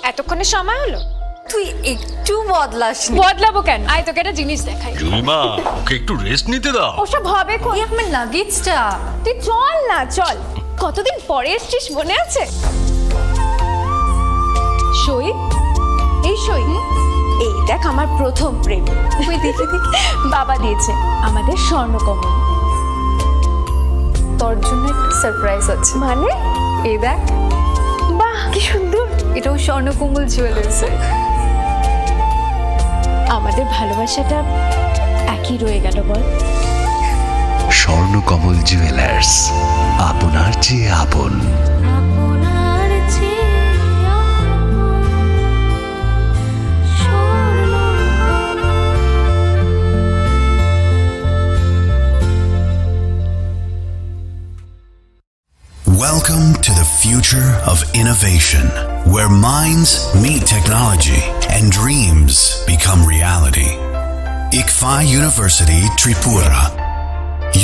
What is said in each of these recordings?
এতক্ষণে সময় হলো? তুই একটু বদলাস নি। বদলাবো কেন? আয় তোকে একটা জিনিস দেখাই। জুলিমা, ওকে একটু রেস্ট নিতে দাও। ওসব হবে কোন? এই আমার লাগেজটা। তুই চল না, চল। কতদিন পরে এসছিস, মনে আছে? সই, এই সই, এই দেখ আমার প্রথম প্রেম। তুই দেখে দেখে বাবা দিয়েছে আমাদের স্বর্ণকমল। তোর জন্য একটা সারপ্রাইজ আছে। মানে? এই দেখ, বাহ কি সুন্দর। এটাও স্বর্ণকমল জুয়েলার্সে। আমাদের ভালোবাসাটা একই রয়ে গেল বল। স্বর্ণকমল জুয়েলার্স, আপনার চেয়ে আপন। Welcome to the future of innovation, where minds meet technology and dreams become reality. ICFI University Tripura,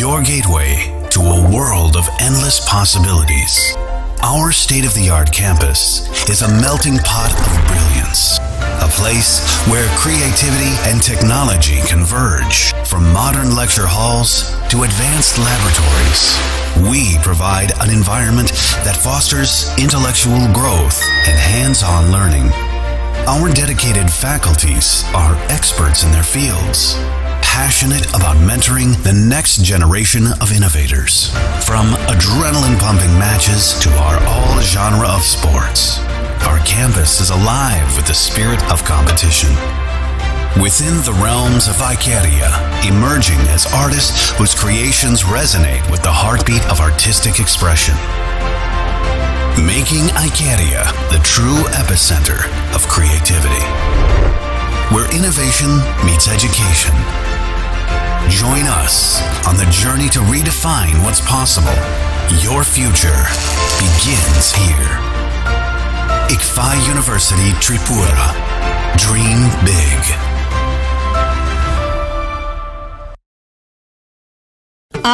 your gateway to a world of endless possibilities. Our state-of-the-art campus is a melting pot of brilliance, a place where creativity and technology converge. From modern lecture halls to advanced laboratories, we provide an environment that fosters intellectual growth and hands-on learning. Our dedicated faculties are experts in their fields, passionate about mentoring the next generation of innovators. From adrenaline-pumping matches to our all-genre of sports, our campus is alive with the spirit of competition. Within the realms of Icaria, emerging as artists whose creations resonate with the heartbeat of artistic expression. Making Icaria the true epicenter of creativity, where innovation meets education. Join us on the journey to redefine what's possible. Your future begins here. ICFI University Tripura. Dream big.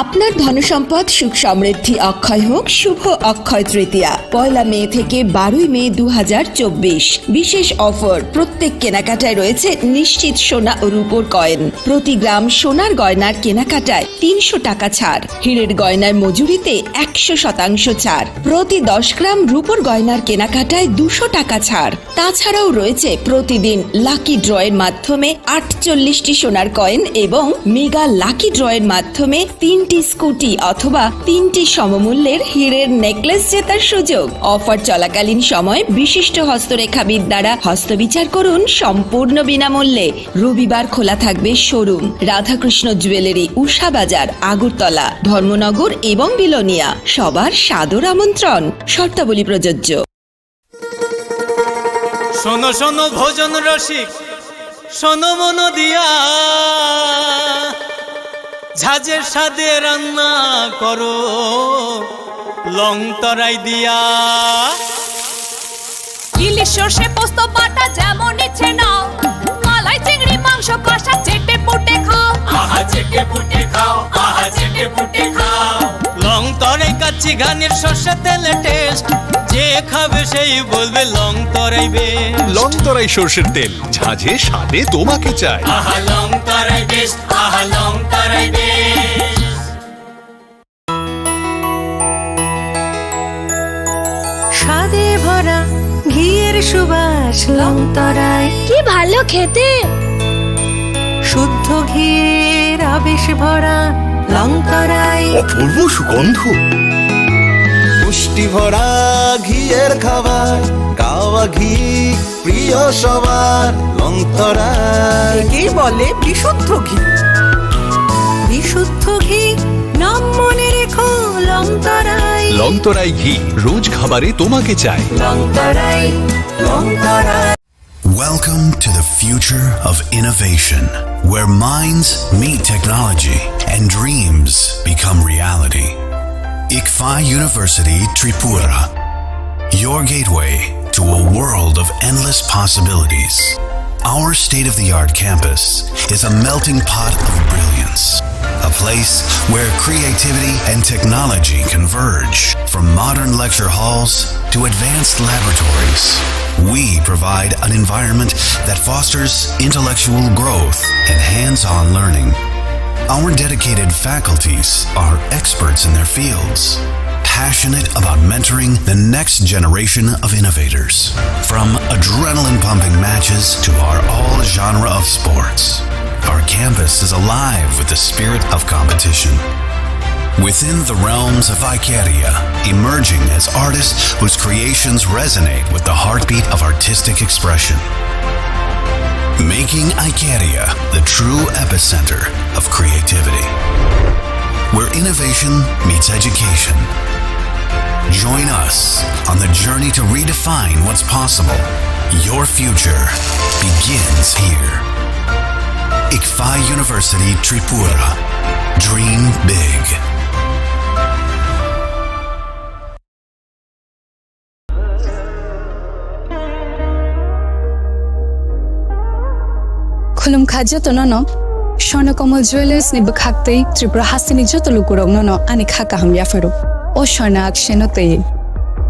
আপনার ধনসম্পদ সুখ সমৃদ্ধি অক্ষয় হোক শুভ অক্ষয় তৃতীয়া 1 মে থেকে 12 মে 2024। বিশেষ offer, প্রত্যেক কেনাকাটায় রয়েছে নিশ্চিত সোনা ও রূপোর কয়েন। প্রতি গ্রাম সোনার গয়নার কেনাকাটায় 300 টাকা ছাড়। হীরের গয়নার মজুরিতে 100% ছাড়। প্রতি 10 গ্রাম রূপোর গয়নার কেনাকাটায় 200 টাকা ছাড়। তাছাড়াও রয়েছে প্রতিদিন লাকি ড্রয়ের মাধ্যমে 48টি সোনার কয়েন এবং মেগা লাকি ড্রয়ের মাধ্যমে 3টি স্কুটি অথবা 3টি সমমূল্যের হীরের নেকলেস জেতার সুযোগ। অফার চলাকালীন সময় বিশিষ্ট হস্তরেখাবিদ দ্বারা হস্তবিচার করুন সম্পূর্ণ বিনামূল্যে। রবিবার খোলা থাকবে শোরুম। রাধাকৃষ্ণ জুয়েলারি, উষা বাজার, আগরতলা, ধর্মনগর এবং বিলোনিয়া। সবার সাদর আমন্ত্রণ। শর্তাবলী প্রযোজ্য। শোনো শোনো ভোজন রসিক, শোনো মন দিয়া, ঝাঁঝের সাদে রান্না করো লং তরাই দিয়া। ইলিশ সর্ষে পোস্ত বাটা যেমন ইচ্ছে নাও, মালাই চিংড়ি মাংস কষা চেটে পুটে খাও। আহা চেটে পুটে খাও, আহা চেটে পুটে খাও। লং তরাই কাচ্চি ঘানির সর্ষে তেলে টেস্ট, যে খাবে সেই বলবে লং তরাই বেশ। লং তরাই সর্ষের তেল, ঝাঁঝে স্বাদে তোমাকে চাই। আহা লং তরাই বেশ, আহা লং তরাই বেশ। স্বাদে ভরা ঘিয়ের সুবাস লং তরাই, কি ভালো খেতে। শুদ্ধ ঘিয়ের আবেশ ভরা লং তরাই, অপূর্ব সুগন্ধ। পুষ্টি ভরা ঘিয়ের খাবার, গাওয়া ঘি প্রিয় সবার লং তরাই। একে বলে বিশুদ্ধ ঘি। বিশুদ্ধ ঘি নাম মনে রেখো লং তরাই। লং তরাই ঘি রোজ খাবারে তোমাকে চাই। Long Terai, long Terai. Welcome to the future of innovation, where minds meet technology and dreams become reality. ICFI University Tripura, your gateway to a world of endless possibilities. Our state-of-the-art campus is a melting pot of brilliance, a place where creativity and technology converge. From modern lecture halls to advanced laboratories, we provide an environment that fosters intellectual growth and hands-on learning. Our dedicated faculties are experts in their fields, passionate about mentoring the next generation of innovators. From adrenaline-pumping matches to our all-genre of sports, our campus is alive with the spirit of competition. Within the realms of Icaria, emerging as artists whose creations resonate with the heartbeat of artistic expression. Making Icaria the true epicenter of creativity, where innovation meets education. Join us on the journey to redefine what's possible. Your future begins here. ICFI University Tripura. Dream big. Khulum khaja to no Swarnakomal Jewelers ni bakhaktei Tripura hasini joto lukurong no ani khaka ham yafaro o Swarna akshenote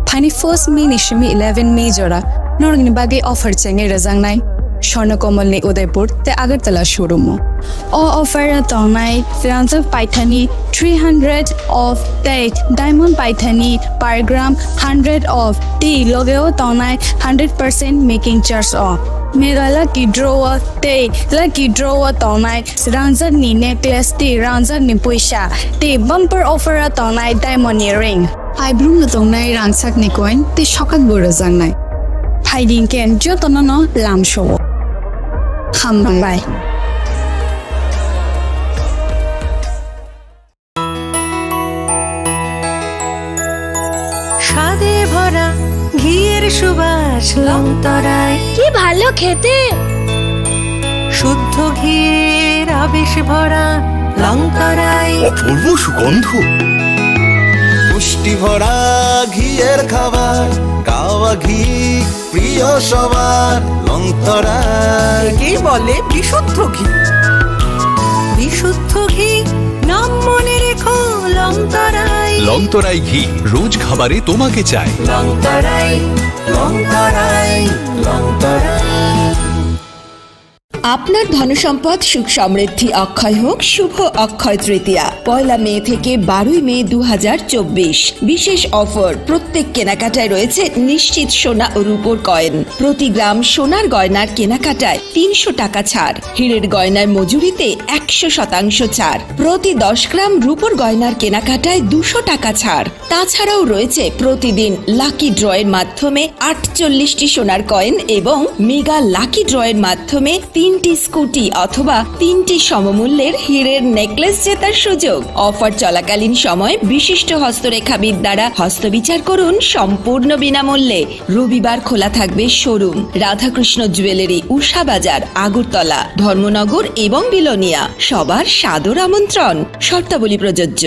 Pani first May ni shimi 11 May jora norgni bagi offer chenge razangnai Swarnakomal ni Udaipur te Agartala showroom o offer tonai Firanza Paithani 300 of date diamond Paithani per gram 100 of tea logeo tonai 100% making charge off Mega lucky draw te lucky draw tonai Ranza ni necklace te Ranza ni puisha te bumper offer tonai diamond earring I bloom na tonai rangsak ni coin te shokat bora zangnai hiding ken jo tonono lam show ham bye স্বাদে ভরা ঘিয়ের সুবাস লংতরায় কি ভালো খেতে শুদ্ধ ঘিয়ের আবেশ ভরা লংতরায় অপূর্ব সুগন্ধ। পুষ্টি ভরা ঘিয়ের খাবার কাওয়া ঘি প্রিয় সবার লংতরায় কি বলে বিশুদ্ধ ঘি বিশুদ্ধ ঘি নাম মনে রেখো লংতরায় লংতরাই ঘি রোজ খাবারে তোমাকে চাই। লংতরায় লংতরায় লংতরায় আপনার ধনসম্পদ সুখ সমৃদ্ধি অক্ষয় হোক শুভ অক্ষয় তৃতীয়া 1 মে থেকে 12 মে 2024 বিশেষ অফার প্রত্যেক কেনাকাটায় রয়েছে নিশ্চিত সোনা ও রূপোর কয়েন প্রতি গ্রাম সোনার গয়নার কেনাকাটায় 300 টাকা ছাড় হীরের গয়নার মজুরিতে 100% ছাড় প্রতি 10 গ্রাম রূপোর গয়নার কেনাকাটায় 200 টাকা ছাড় তাছাড়াও রয়েছে প্রতিদিন লাকি ড্রয়ের মাধ্যমে 48টি সোনার কয়েন এবং মেগা লাকি ড্রয়ের মাধ্যমে 3টি স্কুটি অথবা 3টি সমমূল্যের হীরের নেকলেস জেতার সুযোগ অফার চলাকালীন সময় বিশিষ্ট হস্তরেখাবিদ দ্বারা হস্তবিচার করুন সম্পূর্ণ বিনামূল্যে রবিবার খোলা থাকবে শোরুম রাধাকৃষ্ণ জুয়েলারি উষা বাজার আগরতলা ধর্মনগর এবং বিলোনিয়া সবার সাদর আমন্ত্রণ শর্তাবলী প্রযোজ্য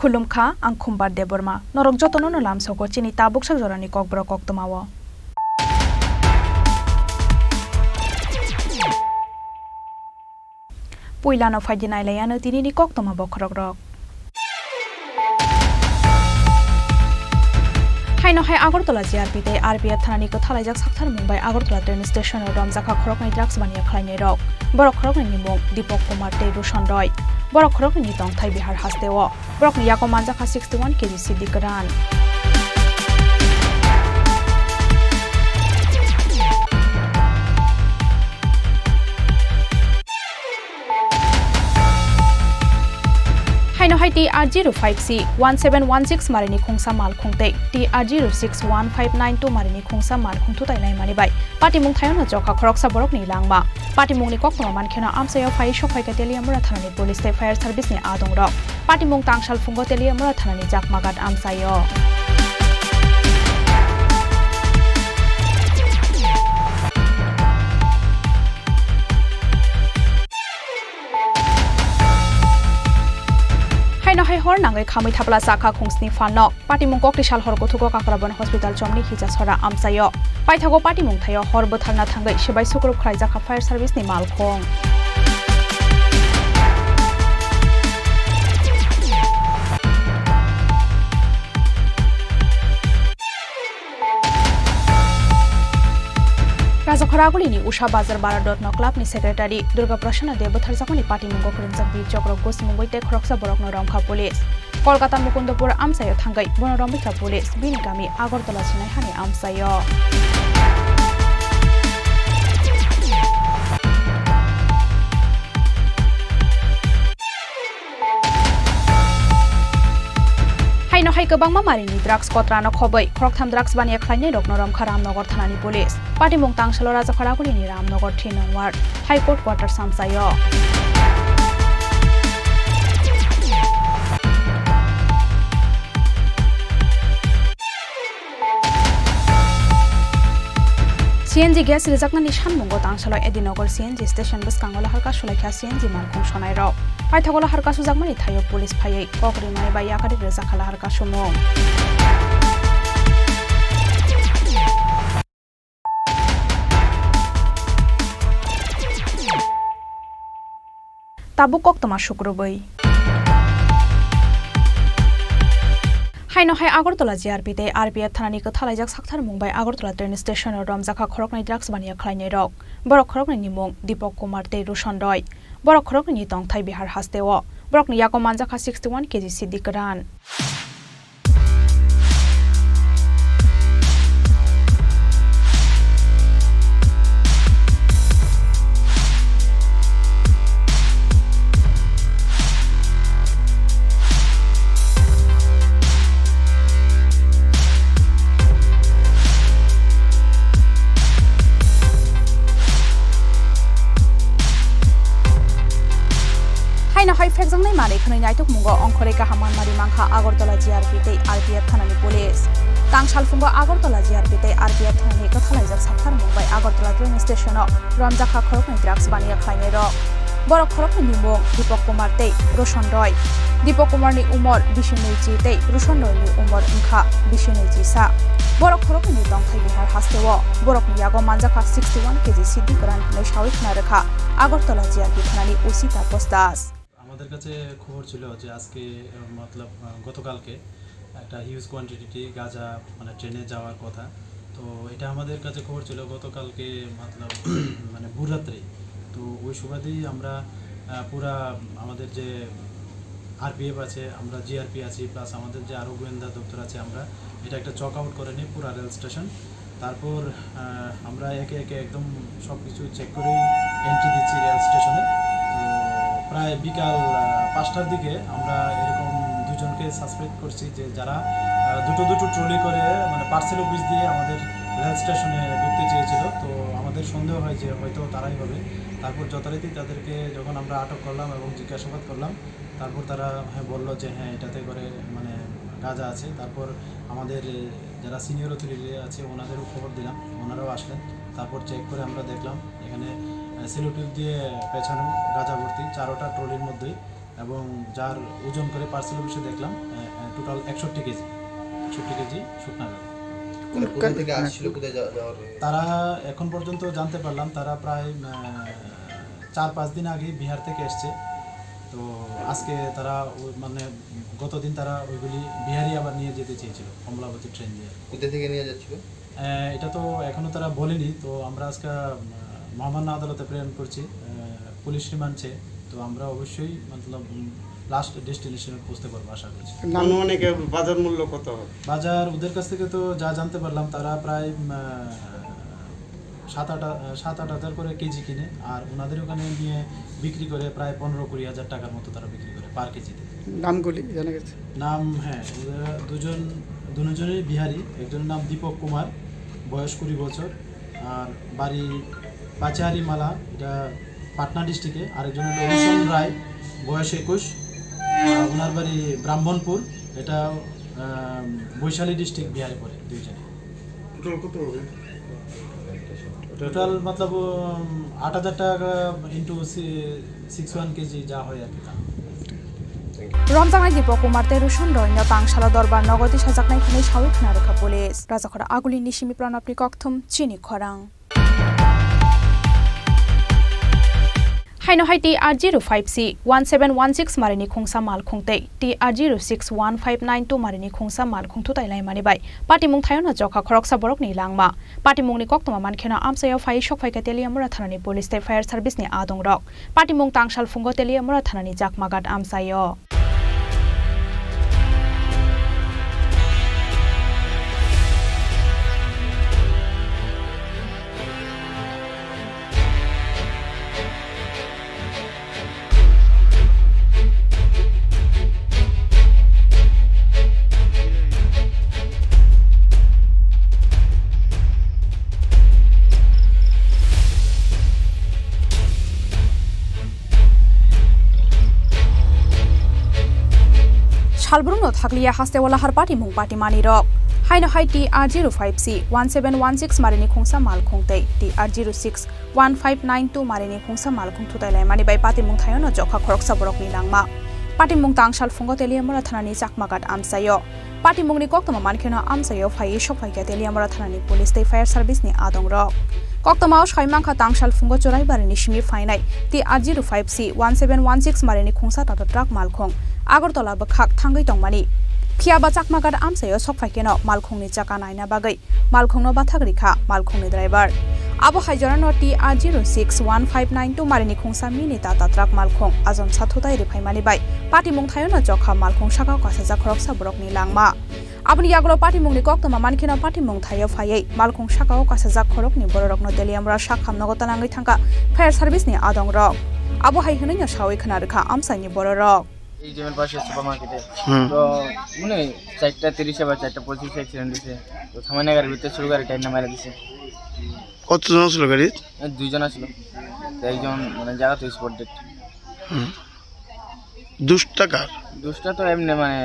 Khulumkha ang khumbar deborma norok jotono no lam soko chini tabuk sak jorani kokbro koktomawo puilano faidinai layano tinini koktoma bokrok rok haino hai agortola JRP te RPF thanani ko thalaijak sakthar Mumbai agortola train station o ramjaka khoroknai drugs baniya khlainai rok borok khoroknai ni mong Deepak Kumar te Roshan Roy borok khoroknai ni tongthai Bihar hasteo borok ni yako manjaka 61 kg sidikaran Hai TR056 1716 marini khungsa mal khungte TR06 1592 marini khungsa mal khungtu tailai mani bai patimung thayona jokha khoroksa borok ni langma patimung ni kokno mankhena amsayo phai shokhai ka teliamura thanani police te fire service ni adong rok patimung tangshal fungo teliamura thanani jakmagat amsayo Hai hor nangai khamai thapla sakha khungsni falnok patimung kok tisal hor kothuko kakrabon hospital chomni hija sora amsayo paithago patimung thayo hor botharna thangai sebai sukrup khlaijak fire service ni malkhong Rajakhoragulini Usha Bazar Baradotno Club ni secretary Durga Prashanna Debothar Jakoni party mungo khrimjak bi chokro gosimungoi te khoroksa borokno ramkha police Kolkata Mukundapur amsayo thangai bonoromika police bini gami Agartala chinai hani amsayo Hai kebangma marini drugs kotrano khobai khoroktham drugs baniya khlainai rokno ramkha Ramnagar thanani police party mung tangsalo Rajakhoragulini Ramnagar 3 nong ward high court quarter samsayo CNG gas rijaknani sanmungo tangsalo Edinagar CNG station bskangola harka sulaikha CNG malkhung sonai rok paithagola harka sujakmani thayo police phaiei kokri mai bai yakari rejakhala harka sumung tabukok toma shukrubai Hai Agartala JRP te RPF thanani ko thalaijak sakthar mumbai Agartala train station or ramjakha khoroknai drugs baniya khlainai rok borok khoroknai ni mung Deepak Kumar te Rushan Roy borok khoroknai ni tongthai Bihar hasteo borok ni yako manjakha 61 kg sidikaran Hai fekjangnai mari khnai naitok mungo ongkhoreka haman mari mangkha Agartala JRP te RPF thanani police tangshal fungo Agartala JRP te RPF thanani ko thalaijak sakthar mumbai Agartala train station o ramjakha khoroknai drugs baniya khlainai rok borok khoroknai ni mung Deepak Kumar te Rushan Roy Deepak Kumar ni umor 29 te Rushan Roy ni umor ungkha 29 sa borok khoroknai ni tongthai Bihar hasteo borok ni yago manjakha 61 kg sidikaran nei shawik na rakha Agartala JRP thanani Usita Postas আমাদের কাছে খবর ছিল যে আজকে মতলব গতকালকে একটা huge quantity গাঁজা মানে ট্রেনে যাওয়ার কথা তো এটা আমাদের কাছে খবর ছিল গতকালকে মতলব মানে ভোররাত্রে তো ওই সুবাদেই আমরা পুরা আমাদের যে আরপিএফ আছে আমরা জিআরপি আছি প্লাস আমাদের যে আরও গোয়েন্দা দপ্তর আছে আমরা এটা একটা চক আউট করে নিই পুরা রেল স্টেশন তারপর আমরা একে একে একদম সব কিছু চেক করে এন্ট্রি দিচ্ছি রেল স্টেশনে প্রায় বিকাল 5টার দিকে আমরা এরকম দুজনকে সাসপেক্ট করছি যে যারা দুটো ট্রলি করে মানে পার্সেল অফিস দিয়ে আমাদের রেল স্টেশনে ঢুকতে চেয়েছিল তো আমাদের সন্দেহ হয় যে হয়তো তারাই হবে তারপর যথারীতি তাদেরকে যখন আমরা আটক করলাম এবং জিজ্ঞাসাবাদ করলাম তারপর তারা বলল যে হ্যাঁ এটাতে করে মানে গাঁজা আছে তারপর আমাদের যারা সিনিয়র অথরিটি আছে ওনাদেরও খবর দিলাম ওনারাও আসলেন তারপর চেক করে আমরা দেখলাম এখানে সেলোটিপ দিয়ে পেছানো গাঁজা ভর্তি 4টা ট্রলির মধ্যেই এবং যার ওজন করে পার্সেল অফিসে দেখলাম টোটাল 61 কেজি শুকনা গাঁজা তারা এখন পর্যন্ত জানতে পারলাম তারা প্রায় 4-5 দিন আগে বিহার থেকে এসছে তো আজকে তারা মানে গতদিন তারা ওইগুলি বিহারি আবার নিয়ে যেতে চেয়েছিল কমলাবতী ট্রেন দিয়ে কোথা থেকে নিয়ে যাচ্ছিল এটা তো এখনো তারা বলেনি তো আমরা আজকে মহামান্য আদালতে প্রেরণ করছি পুলিশ রিমান্ডে তো আমরা অবশ্যই মতলব লাস্ট ডেস্টিনেশনে পৌঁছতে পারবো আশা করছি অনেক বাজার মূল্য কত হবে বাজার ওদের কাছ থেকে তো যা জানতে পারলাম তারা প্রায় 7-8 হাজার করে কেজি কিনে আর ওনাদের ওখানে নিয়ে বিক্রি করে প্রায় 15-20 হাজার টাকার মতো তারা বিক্রি করে পার কেজিতে নামগুলি জানা গেছে? নাম হ্যাঁ, ওরা দুজনেই বিহারি। একজনের নাম দীপক কুমার, বয়স 20 বছর, আর বাড়ি পাচারি মালা, এটা পাটনা ডিস্ট্রিক্টে। আরেকজন হলো রোশন রায়, বয়স 21, ওনার বাড়ি ব্রাহ্মণপুর, এটা বৈশালী ডিস্ট্রিক্ট, বিহারে পড়ে। দুইজনে টোটাল মতলব 8,000 টাকা ইন্টু 61 কেজি যা হয় আর কি। রমজানাই দীপক কুমার তেরুসন রইন্য তাংশালা দরবার নগদী সাজাকনাই খানে সাউই খানা রেখা পুলিশ রাজাখরা আগুলি নিশিমি প্রাণাপ্রি কক্থম চিনি খরাং হাইনো হাই TR05C 1716 মারিনি খুংসা মাল খুংতে TR06 1592 মারিনি খুংসা মাল খুংথু তাইলাই মানিবাই পাটিমুং থায়না জখা খরকসা বরকনি লাংমা পাটিমুংনি কক্তমা মানখেনা আমসায়াव ফাই সকফাইকা তেलियामुरा थानानि पुलिस ते फायर सार्भिसनि आदं रक पाटिमुं तांसाल फुंगो Teliamura थानानि जाकमागाट आमसायो Halbruno thakliya hastewala har party mung party mani rok haino hai TR05C 1716 marini khungsa mal khungtei TR06 1592 marini khungsa mal khung thutailai mani bai party mung thayono jokha khoroksa borok ni langma party mung tangsal fungo teliamura thanani chakmagat amsayo party mung ni koktoma mankhena amsayo phai shokphai teliamura thanani police te fire service ni adong rok Koktama Shaimangka Tangsal Fungo Chorai Barini Shimi Fainai TR05C 1716 Marini Khungsa Tata Truck Malkhong Agartala Bakhak Thangai Tongmani Phiaba Chakmagar Amsayo Sokfaikeno Malkhongni Chaka Naina Bagai Malkhongno Bathagrikha Malkhongni driver Abo Haijarano TR06 1592 Marini Khungsa Mini Tata Truck Malkhong Azon Sathutai Ripaimani Bai Party Mung Thayona Jokha Malkhong Shaka Kasaja Khoroksa Borokni Langma Abni Yaglo Party Mung ni Koktoma Mankhena Party Mung Thayo Phaiei Malkhong Shakao Kasaja Khorokni Borokno Teliamura Shakham Nogotanangai Thangka Fire Service ni Adong Rok Abo Hai Hnunya Shawi Khana Rekha Amsani Borok এই জেমের পাশে সুপারমার্কেটে তো মানে 4:30 বা 4:25 accident হয়েছে তো থামানে গাড়ির ভিতরে ছোট গাড়ি টাইনা মারা দিছে কতজন ছিল গাড়ি? দুইজন ছিল তো একজন মানে জায়গা তো স্পট ডেট দুষ্টা তো এমনি মানে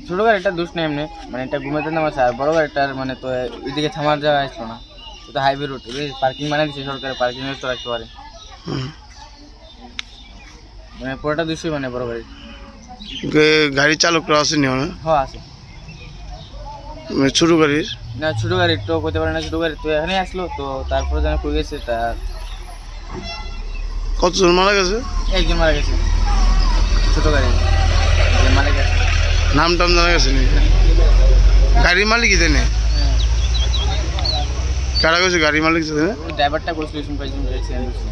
ছোট গাড়িটা দুষ না এমনি মানে এটা ঘুমাতে নামা স্যার বড় গাড়িটার মানে তো এদিকে থামার জায়গা আসলো না তো হাইওয়ে রোড পার্কিং বানিয়ে দিচ্ছে সরকার পার্কিং তো রাখতে পারে মানে পুরোটা দুষই মানে বড় গাড়ি গাড়ি চালকরা আসেনি? হ্যাঁ আছে ছোট গাড়ির না ছোট গাড়ি তো করতে পারে না ছোট গাড়ি তো এখানে আসলো তো তারপরে যেন কই গেছে তার কতজন মারা গেছে? একজন মারা গেছে ছোট গাড়ি মারা গেছে নাম টাম জানা গেছে নি? গাড়ির মালিক কি জানে? কারা গেছে গাড়ির মালিক জানে? ড্রাইভারটা কইছিল শুনপাইছিলাম অ্যাক্সিডেন্ট হয়েছে।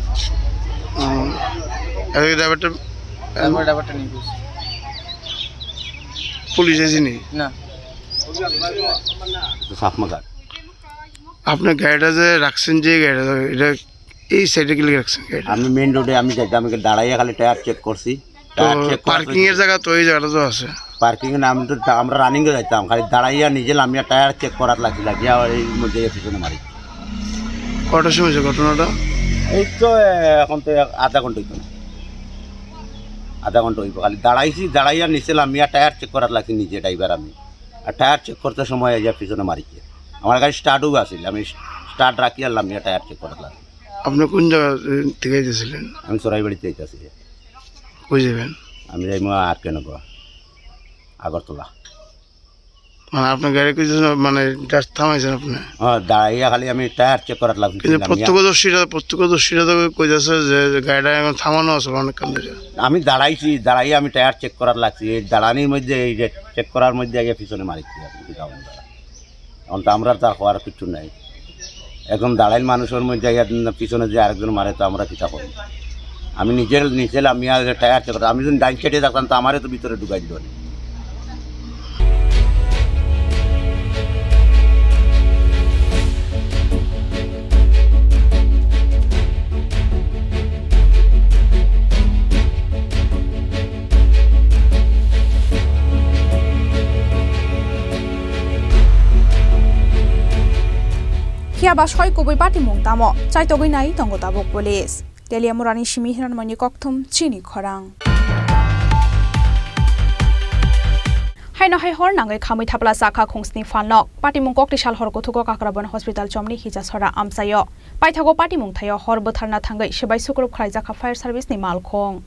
ড্রাইভারটা নিয়ে গেছে পুলিশ আসেনি? না আপনার গাড়িটা যে রাখছেন যে গাড়িটা এটা এই সাইডে গেলে রাখছেন গাড়িটা? আমি মেইন রোডে আমি যাইতাম আমি দাঁড়াইয়া খালি টায়ার চেক করছি পার্কিং এর জায়গা তো এই জায়গাটা তো আছে পার্কিং এ আমি তো আমরা রানিং এ যাইতাম খালি দাঁড়াইয়া নিজে আমি টায়ার চেক করার লাগিয়া এই মধ্যে পিছনে মারি। কটার সময় ঘটনাটা? এই তো এখন তো আধা ঘন্টা হইতো না হইব খালি দাঁড়াইয়া নিচে আমি টায়ার চেক করার লাগছি নিজে ড্রাইভার আমি আর টায়ার চেক করতে সময় এই পিছনে মারিছে আমার গাড়ি স্টার্টও আসছিল আমি স্টার্ট রাখি আর আমি টায়ার চেক করার লাগছি। আপনি কোন জায়গা থেকে যাইতেছিলেন? আমি চড়াইবাড়িতে যাইতেছি। কই যাবেন? আমি যাইব আর কেন আগরতলা। মানে আপনার গাড়ি কই মানে থামাইছেন আপনি? হ্যাঁ দাঁড়াইয়া খালি আমি টায়ার চেক করার লাগছি। কিন্তু প্রত্যক্ষদর্শীরা তো কইতেছে যে গাড়িটা এখন থামানো আছে অনেকক্ষণ ধরে। আমি দাঁড়াইয়া আমি টায়ার চেক করার লাগছি এই দাঁড়ানির মধ্যে এই যে চেক করার মধ্যে আগে পিছনে মারিছি এখন তো আমরা তার হওয়ার কিছু নাই এখন দাঁড়াইল মানুষের মধ্যে পিছনে যে আরেকজন মারে তো আমরা কিতা করব আমি নিজে আমি টায়ার চেক আমি যদি ডাইন সাইডে থাকতাম তো আমারও তো ভিতরে ঢুকাই দিল। Hiaba Shoi Kubi Patimung Tamo, Chaitogui Nai Tongo Tabok Police. Delia Murani Shimi Hiran Mani Koktum, Chini Korang. Hai no hai hor nangai khamui thapla sakha khungsni falnok patimung kok tishal hor kothuko kakrabon hospital chomni hija sora amsayo paithago patimung thayo hor botharna thangai sebai sukrup khlaijaka fire service ni malkhong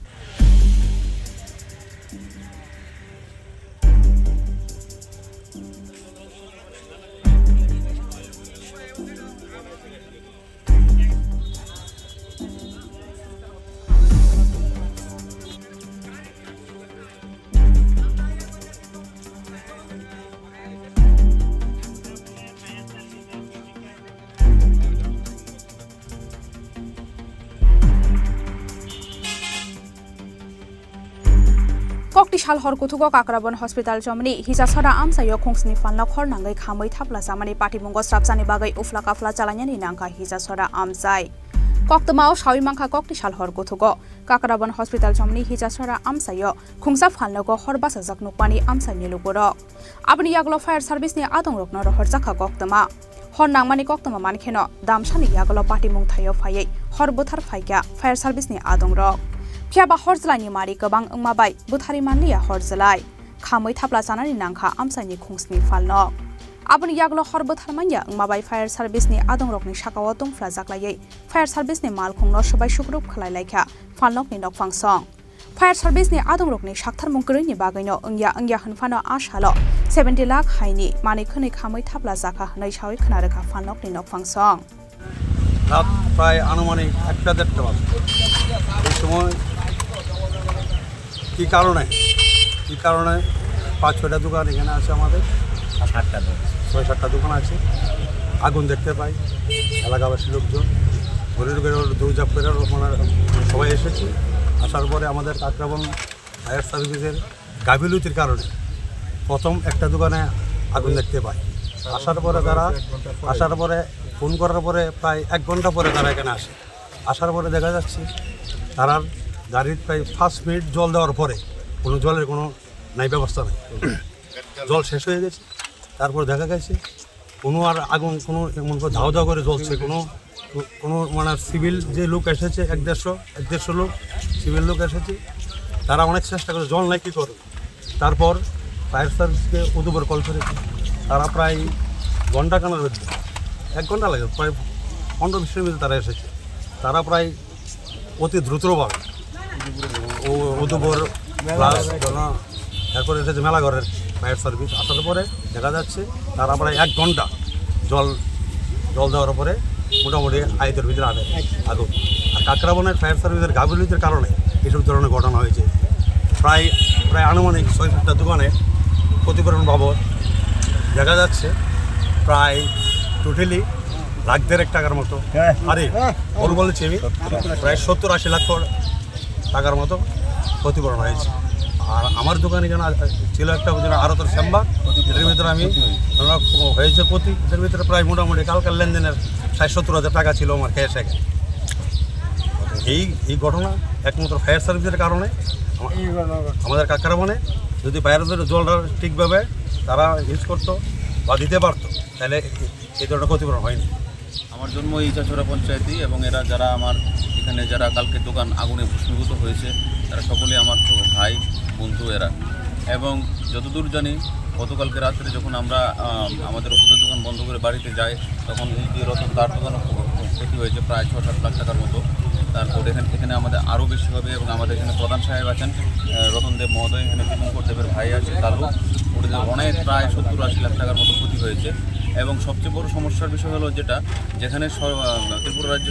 Kokti hor kuthugo kakrabon hospital chomni hija sora amsayo khungsni falnok hor nangai khamui thapla samani patimungo strapjani bagai ufla kafla chalanyani nangka hija sora amsai koktmao shawi mangkha kokti hor kuthugo kakrabon hospital chomni hija sora amsayo khungsa falnogo hor basa jaknukpani amsai milugoro abni yaglo fire service ni adong rokno rohor jakha koktma hor nangmani koktma mankheno damsani yaglo patimung thayo phayei hor buthar phaikya fire service ni adong rok Fiaba Horzlani Mari Gabang Mabai, Buthari Manlia Horzlai, Kamui Tapla Sanani Nanka, Amsani Kungsni Falno. Abun Yaglo Horbutharmania, Mabai Fire Service ni Adong Rokni Shakawatung Flazaklaye, Fire Service ni Malkung Noshabai Shukrup Kalaika, Falnok ni Nok Fang Song. Fire Service ni Adong Rokni Shaktar Munkurini Bagano, Ungya Hanfano Ashalo, 70 lakh Haini, Manikuni Kamui Tapla Zaka, Naishawi Kanaraka Falnok ni Nok Fang Song. রাত প্রায় আনুমানিক 1:30 বাজে এই সময় কী কারণে 5-6টা দোকান এখানে আছে আমাদের 6-7টা দোকান আছে আগুন দেখতে পাই এলাকাবাসী লোকজন ঘরের দৌড়ঝাঁপ করে সবাই এসেছি আসার পরে আমাদের কাকরাবন ফায়ার সার্ভিসের গাফিলতির কারণে প্রথম একটা দোকানে আগুন দেখতে পাই আসার পরে ফোন করার পরে প্রায় 1 ঘন্টা পরে তারা এখানে আসে আসার পরে দেখা যাচ্ছে তারা গাড়ির প্রায় 5 মিনিট জল দেওয়ার পরে কোনো জলের কোনো নাই ব্যবস্থা নেই জল শেষ হয়ে গেছে তারপর দেখা গেছে কোনো আর আগুন কোনো এমন করে ধাও ধাও করে জ্বলছে কোনো মানে সিভিল যে লোক এসেছে 150 লোক সিভিল লোক এসেছে তারা অনেক চেষ্টা করে জল নাই কী করবে তারপর ফায়ার সার্ভিসকে উদ্যোগ কল করেছে তারা প্রায় ঘন্টা কানার মধ্যে 1 ঘন্টা লাগে প্রায় 15-20 মিনিট তারা এসেছে তারা প্রায় অতি দ্রুতভাবে উদ্যোগর এরপরে এসেছে মেলাঘরের ফায়ার সার্ভিস আসার পরে দেখা যাচ্ছে তারা প্রায় 1 ঘন্টা জল দেওয়ার পরে মোটামুটি আয়তের ভিতরে আগুন আর কাকরাবনের ফায়ার সার্ভিসের গাফিলতির কারণে এসব ধরনের ঘটনা হয়েছে প্রায় আনুমানিক 6-7টা দোকানে ক্ষতিপূরণ বাবদ দেখা যাচ্ছে প্রায় টোটালি লাখ-দেড়েক টাকার মতো আরে ওর বলেছি আমি প্রায় 70-80 লাখ টাকার মতো ক্ষতিপূরণ হয়েছে আর আমার দোকানে যেন ছিল একটা আরতের চেম্বার এর ভিতরে আমি হয়েছে প্রতি এর ভিতরে প্রায় মোটামুটি কালকার লেনদেনের 60-70 হাজার টাকা ছিল আমার ক্যাশ এখানে এই ঘটনা একমাত্র ফায়ার সার্ভিসের কারণে আমাদের কাকরাবনে যদি ফায়ারের জলটা ঠিকভাবে তারা ইউজ করতো বা দিতে পারতো তাহলে এই ধরনের ক্ষতিপূরণ হয়নি আমার জন্ম ইচাছড়া পঞ্চায়েতই এবং এরা যারা আমার এখানে যারা কালকে দোকান আগুনে ভস্মীভূত হয়েছে তারা সকলে আমার ভাই বন্ধু এরা এবং যতদূর জানি গতকালকে রাত্রে যখন আমরা আমাদের ওষুধের দোকান বন্ধ করে বাড়িতে যাই তখন এই যে রতন তার দোকানও ক্ষতি হয়েছে প্রায় 6-7 লাখ টাকার মতো তারপর এখানে আমাদের আরও বেশি হবে এবং আমাদের এখানে প্রধান সাহেব আছেন রতনদেব মহোদয় এখানে দীপঙ্কর দেবের ভাই আছে কালু ওদের অনেক প্রায় 70-80 লাখ টাকার মতো ক্ষতি হয়েছে এবং সবচেয়ে বড় সমস্যার বিষয় হলো যেখানে ত্রিপুরা রাজ্য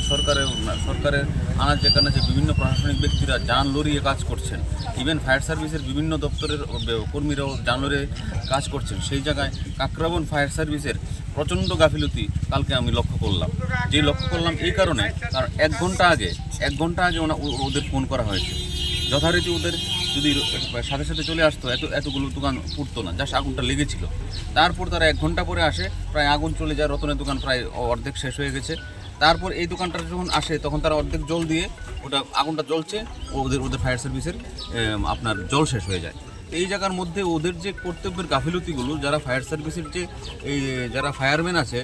সরকারের আনাচে কানাচে বিভিন্ন প্রশাসনিক ব্যক্তিরা যান লড়িয়ে কাজ করছেন ইভেন ফায়ার সার্ভিসের বিভিন্ন দপ্তরের কর্মীরাও যান লড়িয়ে কাজ করছেন সেই জায়গায় কাকরাবন ফায়ার সার্ভিসের প্রচণ্ড গাফিলতি কালকে আমি লক্ষ্য করলাম এই কারণে কারণ 1 ঘন্টা আগে ওদের ফোন করা হয়েছে যথারীতি ওদের যদি সাথে সাথে চলে আসতো এতগুলো দোকান পুড়তো না জাস্ট আগুনটা লেগেছিল তারপর তারা 1 ঘন্টা পরে আসে প্রায় আগুন চলে যায় রতনের দোকান প্রায় অর্ধেক শেষ হয়ে গেছে তারপর এই দোকানটা যখন আসে তখন তারা অর্ধেক জল দিয়ে ওটা আগুনটা জ্বলছে ওদের ফায়ার সার্ভিসের আপনার জল শেষ হয়ে যায় তো এই জায়গার মধ্যে ওদের যে কর্তব্যের গাফিলতিগুলো, যারা ফায়ার সার্ভিসের যে এই যারা ফায়ারম্যান আছে,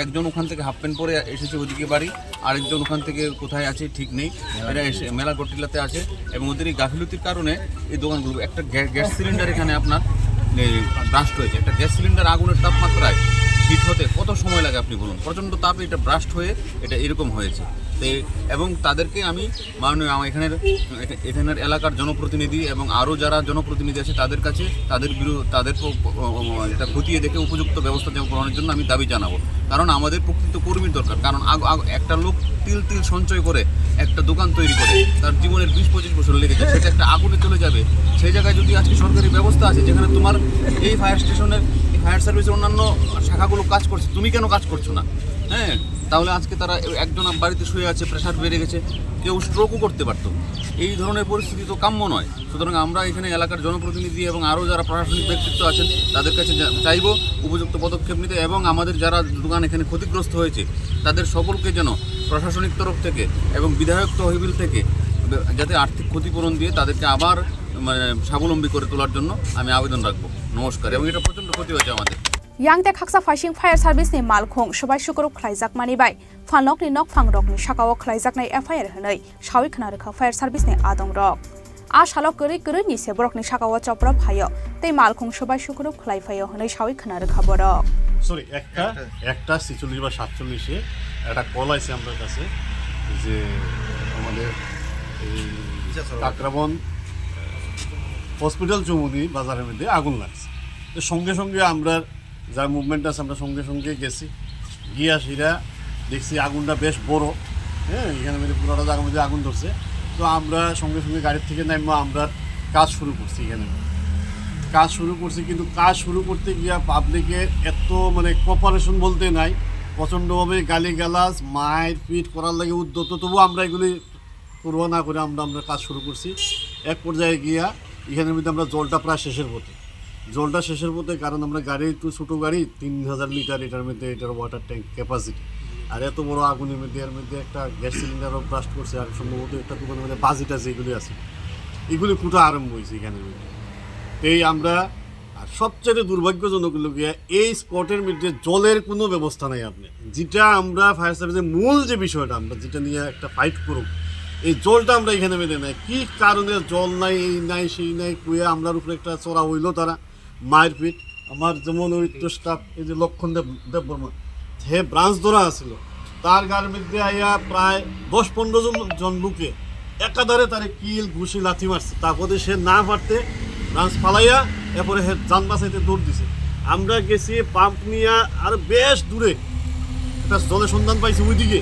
একজন ওখান থেকে হাফ প্যান্ট পরে এসেছে ওদিকে বাড়ি, আরেকজন ওখান থেকে কোথায় আছে ঠিক নেই, এরা এসে মেলা গটিলাতে আছে, এবং ওদের এই গাফিলতির কারণে এই দোকানগুলো একটা গ্যাস সিলিন্ডার এখানে আপনার ব্রাস্ট হয়েছে। একটা গ্যাস সিলিন্ডার আগুনের তাপমাত্রায় হিট হতে কত সময় লাগে আপনি বলুন, প্রচণ্ড তাপে এটা ব্রাস্ট হয়ে এটা এরকম হয়েছে। এবং তাদেরকে আমি মাননীয় এখানের এলাকার জনপ্রতিনিধি এবং আরও যারা জনপ্রতিনিধি আছে তাদের কাছে তাদের এটা খতিয়ে দেখে উপযুক্ত ব্যবস্থা গ্রহণের জন্য আমি দাবি জানাবো। কারণ আমাদের প্রকৃত কর্মীর দরকার। কারণ একটা লোক তিল তিল সঞ্চয় করে একটা দোকান তৈরি করে তার জীবনের 20-25 বছর লেগেছে, সেটা একটা আগুনে চলে যাবে। সেই জায়গায় যদি আজকে সরকারি ব্যবস্থা আছে যেখানে তোমার এই ফায়ার স্টেশনের ফায়ার সার্ভিসের অন্যান্য শাখাগুলো কাজ করছে, তুমি কেন কাজ করছো না? হ্যাঁ, তাহলে আজকে তারা একজন বাড়িতে শুয়ে আছে, প্রেশার বেড়ে গেছে, কেউ স্ট্রোকও করতে পারতো। এই ধরনের পরিস্থিতি তো কাম্য নয়। সুতরাং আমরা এখানে এলাকার জনপ্রতিনিধি এবং আরও যারা প্রশাসনিক ব্যক্তিত্ব আছেন তাদের কাছে চাইব উপযুক্ত পদক্ষেপ নিতে, এবং আমাদের যারা দোকান এখানে ক্ষতিগ্রস্ত হয়েছে তাদের সকলকে যেন প্রশাসনিক তরফ থেকে এবং বিধায়ক তহবিল থেকে যাতে আর্থিক ক্ষতিপূরণ দিয়ে তাদেরকে আবার স্বাবলম্বী করে তোলার জন্য আমি আবেদন রাখবো। নমস্কার। এবং এটা প্রচণ্ড ক্ষতি হয়েছে আমাদের। Yang te khaksa faising fire service ni malkhong sabai shukruk khlaijak mani bai phanok ni nok phangrok ni sakao khlaijak nai FIR hanai shawi khana rakha fire service ni adong rok a shalok kuri ni sebrok ni sakao chopra phayo tei malkhong sabai shukruk khlai phayo hanai shawi khana rakha borok sorry একটা 46 বা 47 একটা call আছে আমাদের কাছে যে আমাদের এই Kakraban hospital Chowmuhani বাজারের মধ্যে আগুন লাগছে। তো সঙ্গে সঙ্গে আমরা যার মুভমেন্ট আছে আমরা সঙ্গে সঙ্গে গেছি, গিয়ে আসিরা দেখছি আগুনটা বেশ বড়। হ্যাঁ, এখানে মধ্যে পুরোটা জায়গার মধ্যে আগুন ধরছে। তো আমরা সঙ্গে সঙ্গে গাড়ির থেকে নামবো, আমরা কাজ শুরু করছি। এখানে কাজ শুরু করছি, কিন্তু কাজ শুরু করতে গিয়া পাবলিকের এত কোঅপারেশন বলতে নাই, প্রচণ্ডভাবে গালিগালাজ মায়ের পিট করার লাগে উদ্যত। তবু আমরা এগুলি পূর্ব না করে আমরা কাজ শুরু করছি। এক পর্যায়ে গিয়া এখানের মধ্যে আমরা জলটা প্রায় শেষের পথে, কারণ আমরা গাড়ি একটু ছোটো গাড়ি 3000 লিটার এটার মধ্যে, এটার ওয়াটার ট্যাঙ্ক ক্যাপাসিটি, আর এত বড় আগুনের মধ্যে এর মধ্যে একটা গ্যাস সিলিন্ডারও ব্লাস্ট করছে, আর সম্ভবত একটা দোকানের মধ্যে বাজিটা যেগুলি আছে এগুলি ফুটা আরম্ভ হয়েছে এখানের মধ্যে। এই আমরা আর সবচেয়ে দুর্ভাগ্যজনক হলো গিয়া এই স্পটের মধ্যে জলের কোনো ব্যবস্থা নাই। আপনি যেটা আমরা ফায়ার সার্ভিসের মূল যে বিষয়টা আমরা যেটা নিয়ে একটা ফাইট করুক, এই জলটা আমরা এখানে মেনে নেই। কী কারণে জল নাই, এই নাই সেই নাই কুয়ে আমরার উপরে একটা চড়া হইলো তারা মায়ের পিঠ। আমার যেমন ওই স্টাফ এই যে লক্ষণ দেব বর্মা হে ব্রাঞ্চ ধরা আছিল, তার গাড়ির মধ্যে আইয়া প্রায় 10-15 জন লোকে একাধারে তারে কিল ঘুষি লাথি মারছে। তারপরে সে না পারতে ব্রাঞ্চ ফালাইয়া এরপরে হে যান বাঁচাইতে দৌড় দিছে। আমরা গেছি পাম্প নিয়ে আর বেশ দূরে একটা জলের সন্ধান পাইছি ওইদিকে,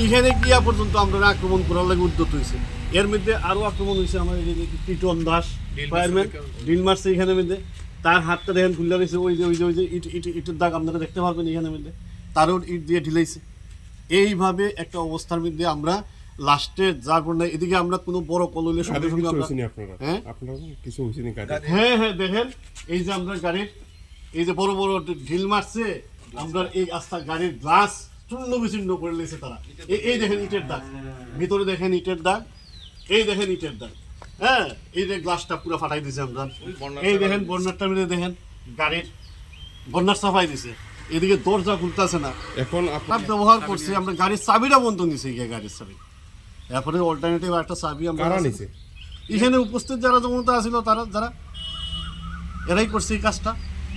এইখানে গিয়া পর্যন্ত আমরা আক্রমণ করার লাগে উদ্যত হয়েছে। এর মধ্যে আরও আক্রমণ হয়েছে আমার টিটন দাস ফায়ারম্যান ডিল মারছে এখানের মধ্যে, তার হাতটা দেখেন খুলে রয়েছে, ওই যে ইটের দাগ আপনারা দেখতে পারবেন এখানের মধ্যে, তারও ইট দিয়ে ঢিলাইছে। এইভাবে একটা অবস্থার মধ্যে আমরা লাস্টে যার পর না এদিকে আমরা কোনো বড় কললে সঙ্গে সঙ্গে হ্যাঁ দেখেন এই যে আমরা গাড়ির এই যে বড় বড় ঢিল মারছে, আমরা এই আস্থা গাড়ির গ্লাস চূর্ণ বিচূর্ণ করে লেছে তারা। এই দেখেন ইটের দাগ, ভিতরে দেখেন ইটের দাগ, এই দেখেন ইটের দাগ। হ্যাঁ, এই যে গ্লাসটা পুরো ফাটাই দিছে আমরা। এই দেখেন বন্যারটা মিলে দেখেন গাড়ির বন্যার সাফাই দিছে, এদিকে দরজা খুলতেছে না। এখন আপনার ব্যবহার করছে আমরা গাড়ির চাবিটা বন্ধ নিছে, গাড়ির চাবি। এরপরে অল্টারনেটিভ একটা চাবি আমরা এখানে উপস্থিত যারা জমতা আছিল তারা যারা এরাই করছে এই কাজটা।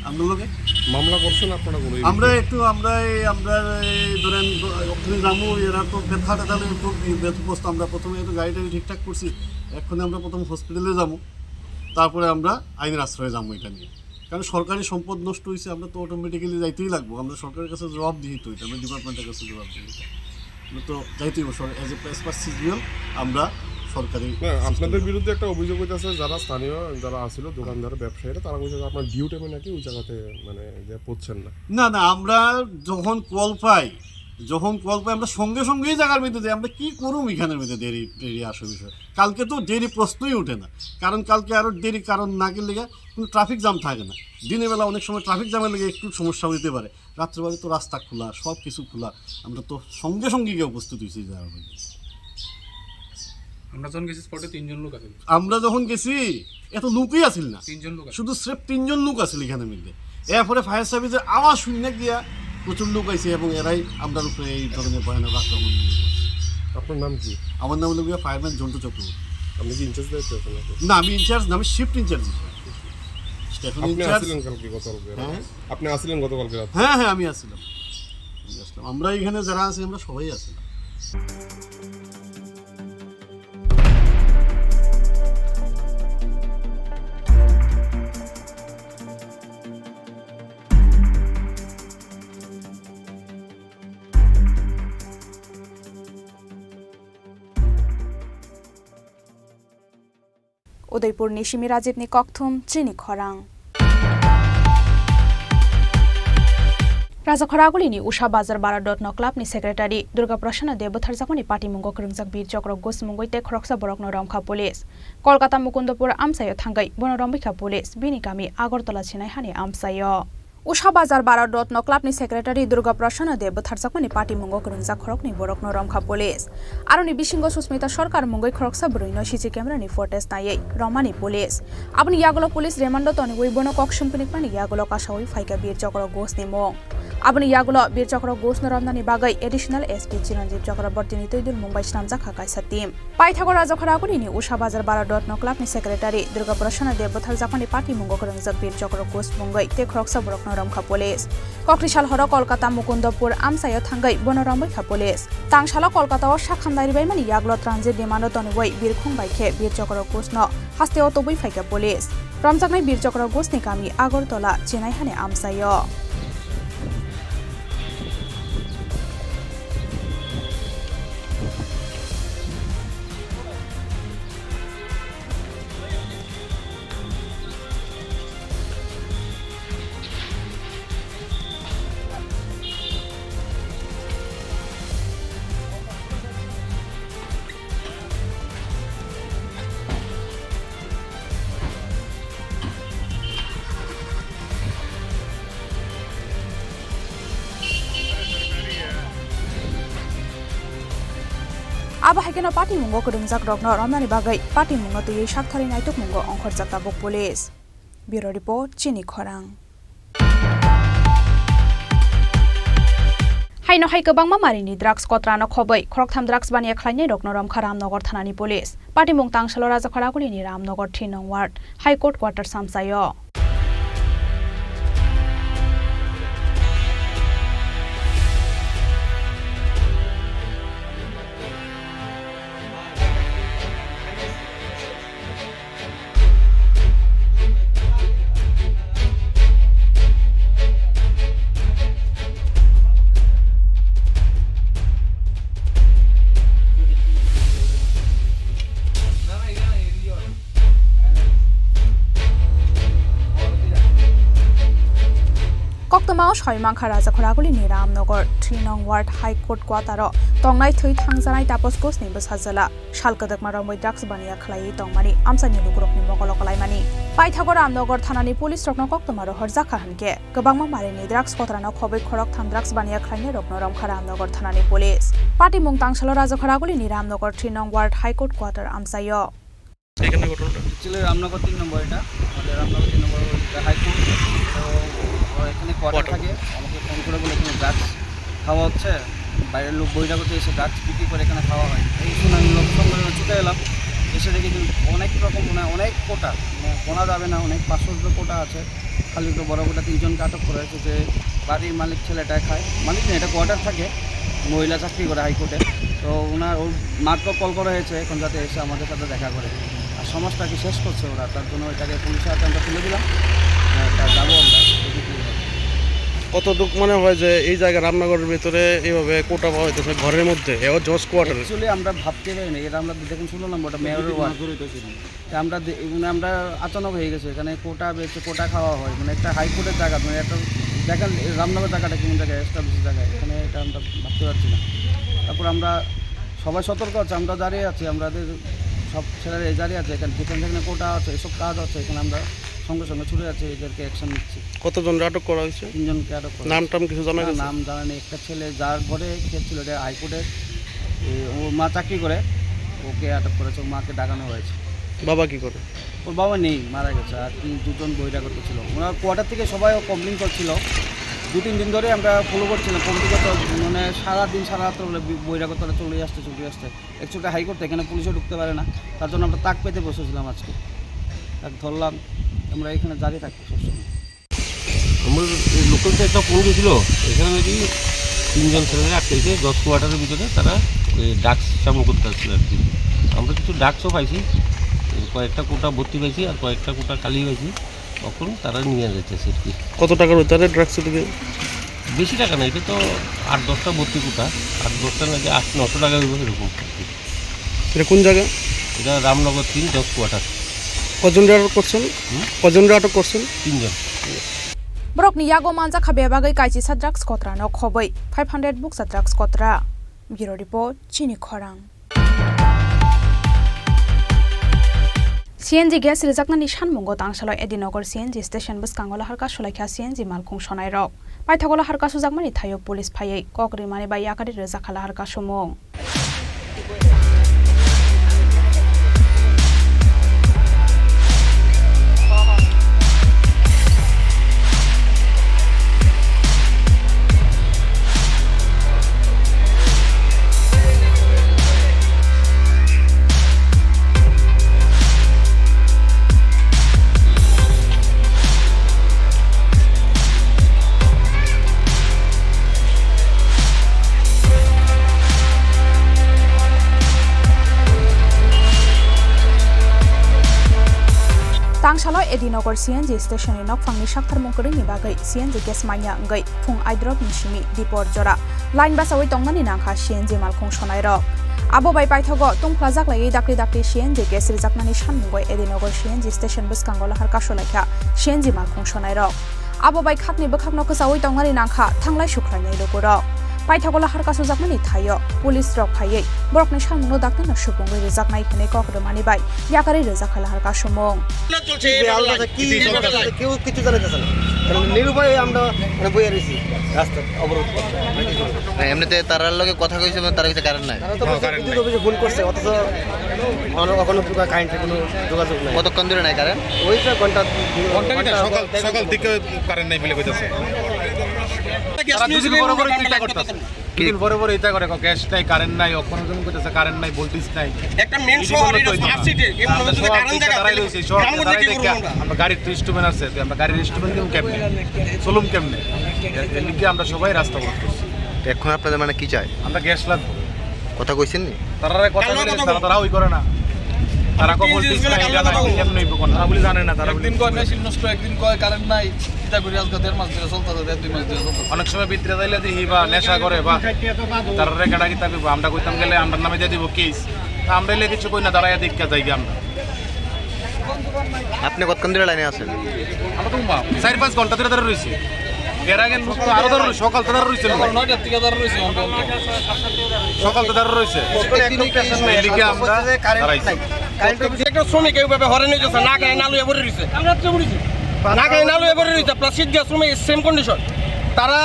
আমরা লোকে মামলা করছেন আপনারা? আমরা ধরেন ওখানে যাবো, এরা তো ব্যথা ব্যথগ্রস্ত। আমরা প্রথমে একটু গাড়িটা ঠিকঠাক করছি, এখন আমরা প্রথম হসপিটালে যাবো, তারপরে আমরা আইনের আশ্রয়ে যাবো এটা নিয়ে। কারণ সরকারি সম্পদ নষ্ট হয়েছে, আমরা তো অটোমেটিক্যালি যাইতেই লাগবো। আমরা সরকারের কাছে জবাব দিই, তো এটা আমরা ডিপার্টমেন্টের কাছে জবাব দিই, আমরা তো যাইতেই এজ এ প্রেস পার্সন আমরা সরকারি। আপনাদের বিরুদ্ধে একটা অভিযোগ হইতেছে, যারা স্থানীয় যারা আসছিল দোকানদার ব্যবসায়ীরা তারা বলছে আপনার ডিউ টাইমে নাকি ওই জায়গাতে যে পড়ছেন না। না আমরা যখন কল পাই আমরা সঙ্গে সঙ্গেই জায়গার মধ্যে যাই। আমরা কী করুম এখানের মধ্যে দেরি আসে বিষয়। কালকে তো দেরি প্রশ্নই ওঠে না, কারণ কালকে আরও দেরি কারণ না গেলে কিন্তু ট্রাফিক জ্যাম থাকে না। দিনের বেলা অনেক সময় ট্রাফিক জ্যামের লেগে একটু সমস্যা হতে পারে, রাত্রেবেলা তো রাস্তা খোলা, সব কিছু খোলা, আমরা তো সঙ্গে সঙ্গে গিয়ে উপস্থিত হয়েছি জায়গার মধ্যে। আমরা যখন গেছি স্পটে 3 জন লোক আছে। আমরা যখন গেছি এত লোকই আসিল না, 3 জন লোক শুধু স্রেফ 3 জন লোক আসিল এখানে মধ্যে। এরপরে ফায়ার সার্ভিসের আওয়াজ শুনে গিয়া প্রচুর লোক আইছে এবং এরাই আপনার উপরে এই ধরনের ভয়ানক আক্রমণ। আপনার নাম কি? আমার নাম হলো গিয়া ফায়ারম্যান জন্টু চক্রবর্তী। আপনি কি ইনচার্জ দায়িত্বে আছেন? না, আমি ইনচার্জ না, আমি শিফট ইনচার্জ। আপনি আসছিলেন কালকে গতকালকে? আপনি আসছিলেন গতকালকে রাতে? হ্যাঁ হ্যাঁ, আমি আসছিলাম। আমরা এখানে যারা আছি আমরা সবাই আসছিলাম। उदयपुर निशिमी राजीवनी कक्थुम चिनी खरां राजा खरागुलिनी उषा बाजार 12.9 क्लाबनि सेक्रेटारि दुर्गा प्रसन्न देवथारजाकनि पार्टी मुंगो खरंजाक बीर चक्र गोस मुंगैते खरकसा बरकनो रमखा पुलिस कलकाता मुकुंदपुर आमसायो थांगै बनरमबिखा पुलिस बिनि गामि आगरतला छिनाय हानि आमसायो उषा बाजार 12.9 क्लाबनि सेक्रेटारि दुर्गा प्रसन्न देवथारजाकनि पार्टी मुंगो खरंजाक खरकनि बरकनो रमखा पुलिस आरोनि बिसिंगो सुस्मिता सरकार मुंगै खरकसा बरैनो सीसी कैमरानि फुटेज नायै रमानि पुलिस आबनि यागलो पुलिस रेमान्डो तनि वैबनो कक्सुमकनि पानि यागलो कासावै फाइका बीर चक्र गोसनि मुं आबनि यागलो बीर चक्र गोसनो रमनानि बागै एडिशनल एसपी चिरंजीव चक्रवर्तीनि तैदुल मुंबई स्नामजाखा कायसा टीम पाइथागो राजा खरागुलिनि उषा बाजार 12.9 क्लाबनि सेक्रेटारि दुर्गा प्रसन्न देवथारजाकनि पार्टी मुंगो खरंजाक बीर चक्र गोस मुंगै ते खरकसा बरकनो रमखा पुलिस कक्रिसाल हर कलकाता मुकुंदपुर आमसायो थांगै बनरमबिखा पुलिस तांसालो कलकाताओ साखामदारिबायमानि यागलो ट्रान्जिट डिमान्डो तनिवै बिरखुं बाइखे बीर चक्र गोसनो हास्तेओ तबै फाइका पुलिस रमजाकनाय बीर चक्र गोसनि गामि आगरतला चेनाय हाने आमसायो अब हाइकेनो पार्टी मुंगो खरंजाक रगनो रमनानि बागै पार्टी मुंगो तयै साकथारि नायतुक मुंगो अंखर जाताबुक पुलिस ब्यूरो रिपोर्ट चिनी खरां हाइनो हाइ गोबां मामारिनि ड्राग्स कत्रानो खबै खरकथाम ड्राग्स बानिया खलायनाय रगनो रमखा रामनगर थानानि पुलिस पार्टी मुं तांसालो राजा खरागुलिनि रामनगर 3 नं वार्ड हाइकोर्ट क्वार्टर सामसायो कक्तमाव सयमांखा राजा खरागुलिनि रामनगर 3 नं वार्ड हाइकोर्ट क्वार्टारो तंनाय थै थांजानाय तापस घोषनि बसाजला सालकदकमा रमै ड्राग्स बानिया खलायै तंमानि आमसानि लुगुरकनि मगलकलायमानि पाइथागो रामनगर थानानि पुलिस रकनो कक्तमारो हरजाखा हनके गोबांमा मारिनि ड्राग्स कत्रानो खबै खरक थाम ड्राग्स बानिया खलायनाय रकनो रमखा रामनगर थानानि पुलिस पार्टी मुं तांसालो राजा खरागुलिनि रामनगर 3 नं वार्ड हाइकोर्ट क्वार्टार आमसायो এখানে ঘটনাটা ছিল রামনগর 3 নম্বর, এটা আমাদের রামনগর 3 নম্বর হাইকোর্ট। তো এখানে কোয়ার্টার থাকে, আমাকে ফোন করে বলে এখানে ড্রাগস খাওয়া হচ্ছে, বাইরের লোক বহিরাগত এসে ড্রাগস বিক্রি করে এখানে খাওয়া হয়। এই শুনে আমি লোক সঙ্গে ছুটে এলাম, এসে দেখি অনেক রকম অনেক কোটা, গোনা যাবে না, অনেক 500 কোটা আছে। খালি তো বড় কোটা 3 জনকে আটক করা হয়েছে। যে বাড়ির মালিক ছেলেটা খায়, মালিক না, এটা কোয়ার্টার থাকে, মহিলা চাকরি করে হাইকোর্টে। তো ওনার মাকেও কল করা হয়েছে এখন যাতে এসে আমাদের সাথে দেখা করে আর সমাজটাকে শেষ করছে ওরা, তার জন্য এটাকে পুলিশের হাতে আমরা তুলে দিলাম। যাবো আমরা কতটুক মনে হয় যে এই জায়গা রামনগরের ভিতরে এইভাবে কোটা পাওয়া হইতেছে ঘরের মধ্যে জজ কোয়ার্টার? অ্যাকচুয়ালি আমরা ভাবতে পারি না, এটা আমরা দেখুন শুনলাম ওটা মেয়রের ওয়ার্ড, আমরা আমরা আচানক হয়ে গেছে এখানে কোটা বেঁচে কোটা খাওয়া হয়, মানে একটা হাইকোর্টের জায়গা, মানে একটা দেখেন রামনগর জায়গাটা কেমন জায়গায়, এস্টাবলিশ জায়গায়, এখানে এটা আমরা ভাবতে পারছি না। তারপর আমরা সবাই সতর্ক আছে, আমরা দাঁড়িয়ে আছি, আমাদের সব ছেলেরা দাঁড়িয়ে আছে, এখানে যেখানে যেখানে কোটা আছে, এসব কাজ আছে, এখানে আমরা সঙ্গে সঙ্গে ছুটে যাচ্ছে, এদেরকে অ্যাকশন নিচ্ছি। কতজন আটক করা হয়েছে? 3 জনকে আটক করা। নাম টাম কিছু জানা গেছে? নাম জানা নেই। একটা ছেলে যার ঘরে খেয়েছিল, এটা হাইকোর্টে ওর মা চাকরি করে, ওকে আটক করেছে, ওর মাকে ডাকানো হয়েছে। বাবা কি করে? ওর বাবা নেই, মারা গেছে। আর দুজন বহিরাগত ছিল। ওনার কোয়ার্টার থেকে সবাই কমপ্লেন করছিল। 2-3 দিন ধরে আমরা ফলো করছিলাম। কমপ্লিট মানে সারাদিন সারা রাত্র বহিরাগতরা চলে আসছে। একচুয়ালি হাইকোর্ট এখানে পুলিশও ঢুকতে পারে না, তার জন্য আমরা তাক পেতে বসেছিলাম। আজকে তাক ধরলাম, আমরা এখানে দাঁড়িয়ে থাকবো সবসময়। আমার লোকালতে একটা ফোন গেছিলো, এখানে নাকি 3 জন ছেলেরা আটকেছে 10 কোয়ার্টারের ভিতরে। তারা ড্রাগস সামনে করতে আসছিল আর কি। আমরা কিছু ড্রাগসও পাইছি, কয়েকটা কোটা ভর্তি পাইছি আর কয়েকটা কোটা খালি পাইছি। তখন তারা নিয়ে যাচ্ছে আর কি। কত টাকার তারা ড্রাগস থেকে? বেশি টাকা না, এটা তো 8-10টা ভর্তি কোটা, 8-10টা নাকি 800-900 টাকা হইব এরকম। এটা কোন জায়গা? এটা রামনগর 3 10 কোয়ার্টার। কজনরা আটক করছেন? 3 জন। Borok ni yago manja khabe bagai kaisi sa drugs kotra no khobai 500 books sa drugs kotra. Bureau report Chini Khorang. CNG gas rejakna ni shanmungo tangshalo Edinogor CNG station bus kangola harka sholaikha CNG malkhung sonai rok. Paithagola harka sujakmani thayo police phayai kokri mani bai yakari rejakhala harka sumung. Tangshalo Edinogor CNG station ni nokphangni sakthar mongkori ni bagai CNG gas manya ngai phung aidrop ni simi dipor jora line basawi tongmani nangkha CNG malkhung sonai rok abo bai paithogo tongplajak lai dakri CNG gas rejaknani shanmungoi Edinogor CNG station bus kangola harka solaikha CNG malkhung sonai rok abo bai khakni bokhakno khasawi tongmani nangkha thanglai sukhlainai rok Paithagola harka sujakmani thayo police rok phayai borokni shamungno dakna supungoi rejaknai khane kokro mani bai yakari rejakhala harka sumung চলছে কেউ কিছু জানাইতেছে না, কারণ নিরুপায় আমরা মানে বইয়ে রয়েছি রাস্তা অবরোধ। এমনিতে তারার লগে কথা কইছে, তারা কিছু কারণ নাই, তারা তো অভিযোগ ভুল করছে, অথচ কোনো কারেন্টের কোনো যোগাযোগ নাই। কতক্ষণ ধরে নাই কারেন্ট? ওই তো ঘন্টা সকাল থেকে কারেন্ট নাই বলে কইতাছে। কিছুদিন পরে পরে এটা করে গ্যাস নাই, কারেন্ট নাই, অক্ষণ জন কইতাছে কারেন্ট নাই, ভোল্টেজ নাই। একটা মেন শহর এটা স্মার্ট সিটি, এর মধ্যে কারেন্ট জায়গা দাঁড়াই রইছে শহর দাঁড়াই দেখে আমরা গাড়ির তো ইনস্ট্রুমেন্ট আছে, আমরা গাড়ির ইনস্ট্রুমেন্ট কেমন কেমনে চলুম কেমনে, এর লিগে আমরা সবাই রাস্তা বন্ধ করছি। এখন আপনাদের মানে কি চাই? আমরা গ্যাস লাগবে। কথা কইছেন নি? তারা কথা বলে তারা ওই করে না, তারা কো ভোল্টেজ নাই, এটা নাই, কেমনে হইব কোন তারা বলি জানে না। তারা একদিন কয় মেশিন নষ্ট, একদিন কয় কারেন্ট নাই, এটা করে আজকে 1.5 মাস ধরে চলতেছে, 2 মাস ধরে চলতেছে। অনেক সময় ভিতরে যাইলে দেখি বা নেশা করে বা তারা রেখাটা কি থাকবে, আমরা কইতাম গেলে আমরা নামে দিয়ে দিব কেস, আমরা এলে কিছু কই না, দাঁড়াইয়া দীক্ষা যাই আমরা। আপনি কতক্ষণ ধরে লাইনে আছেন? আমরা তো 4-5 ঘন্টা ধরে রয়েছি। এর আগে আরো ধরে সকাল থেকে রয়েছে, 9টার থেকে ধরে রয়েছে, সকাল থেকে ধরে রয়েছে। এদিকে আমরা দাঁড়াইছি। একটা শ্রমিক এইভাবে হরে নিয়ে যাচ্ছে, না খায় না লুয়ে পড়ে রয়েছে, না খায় না লুয়ে পড়ে রয়েছে, প্লাস শীত গ্যাস শ্রমিক সেম কন্ডিশন। তারা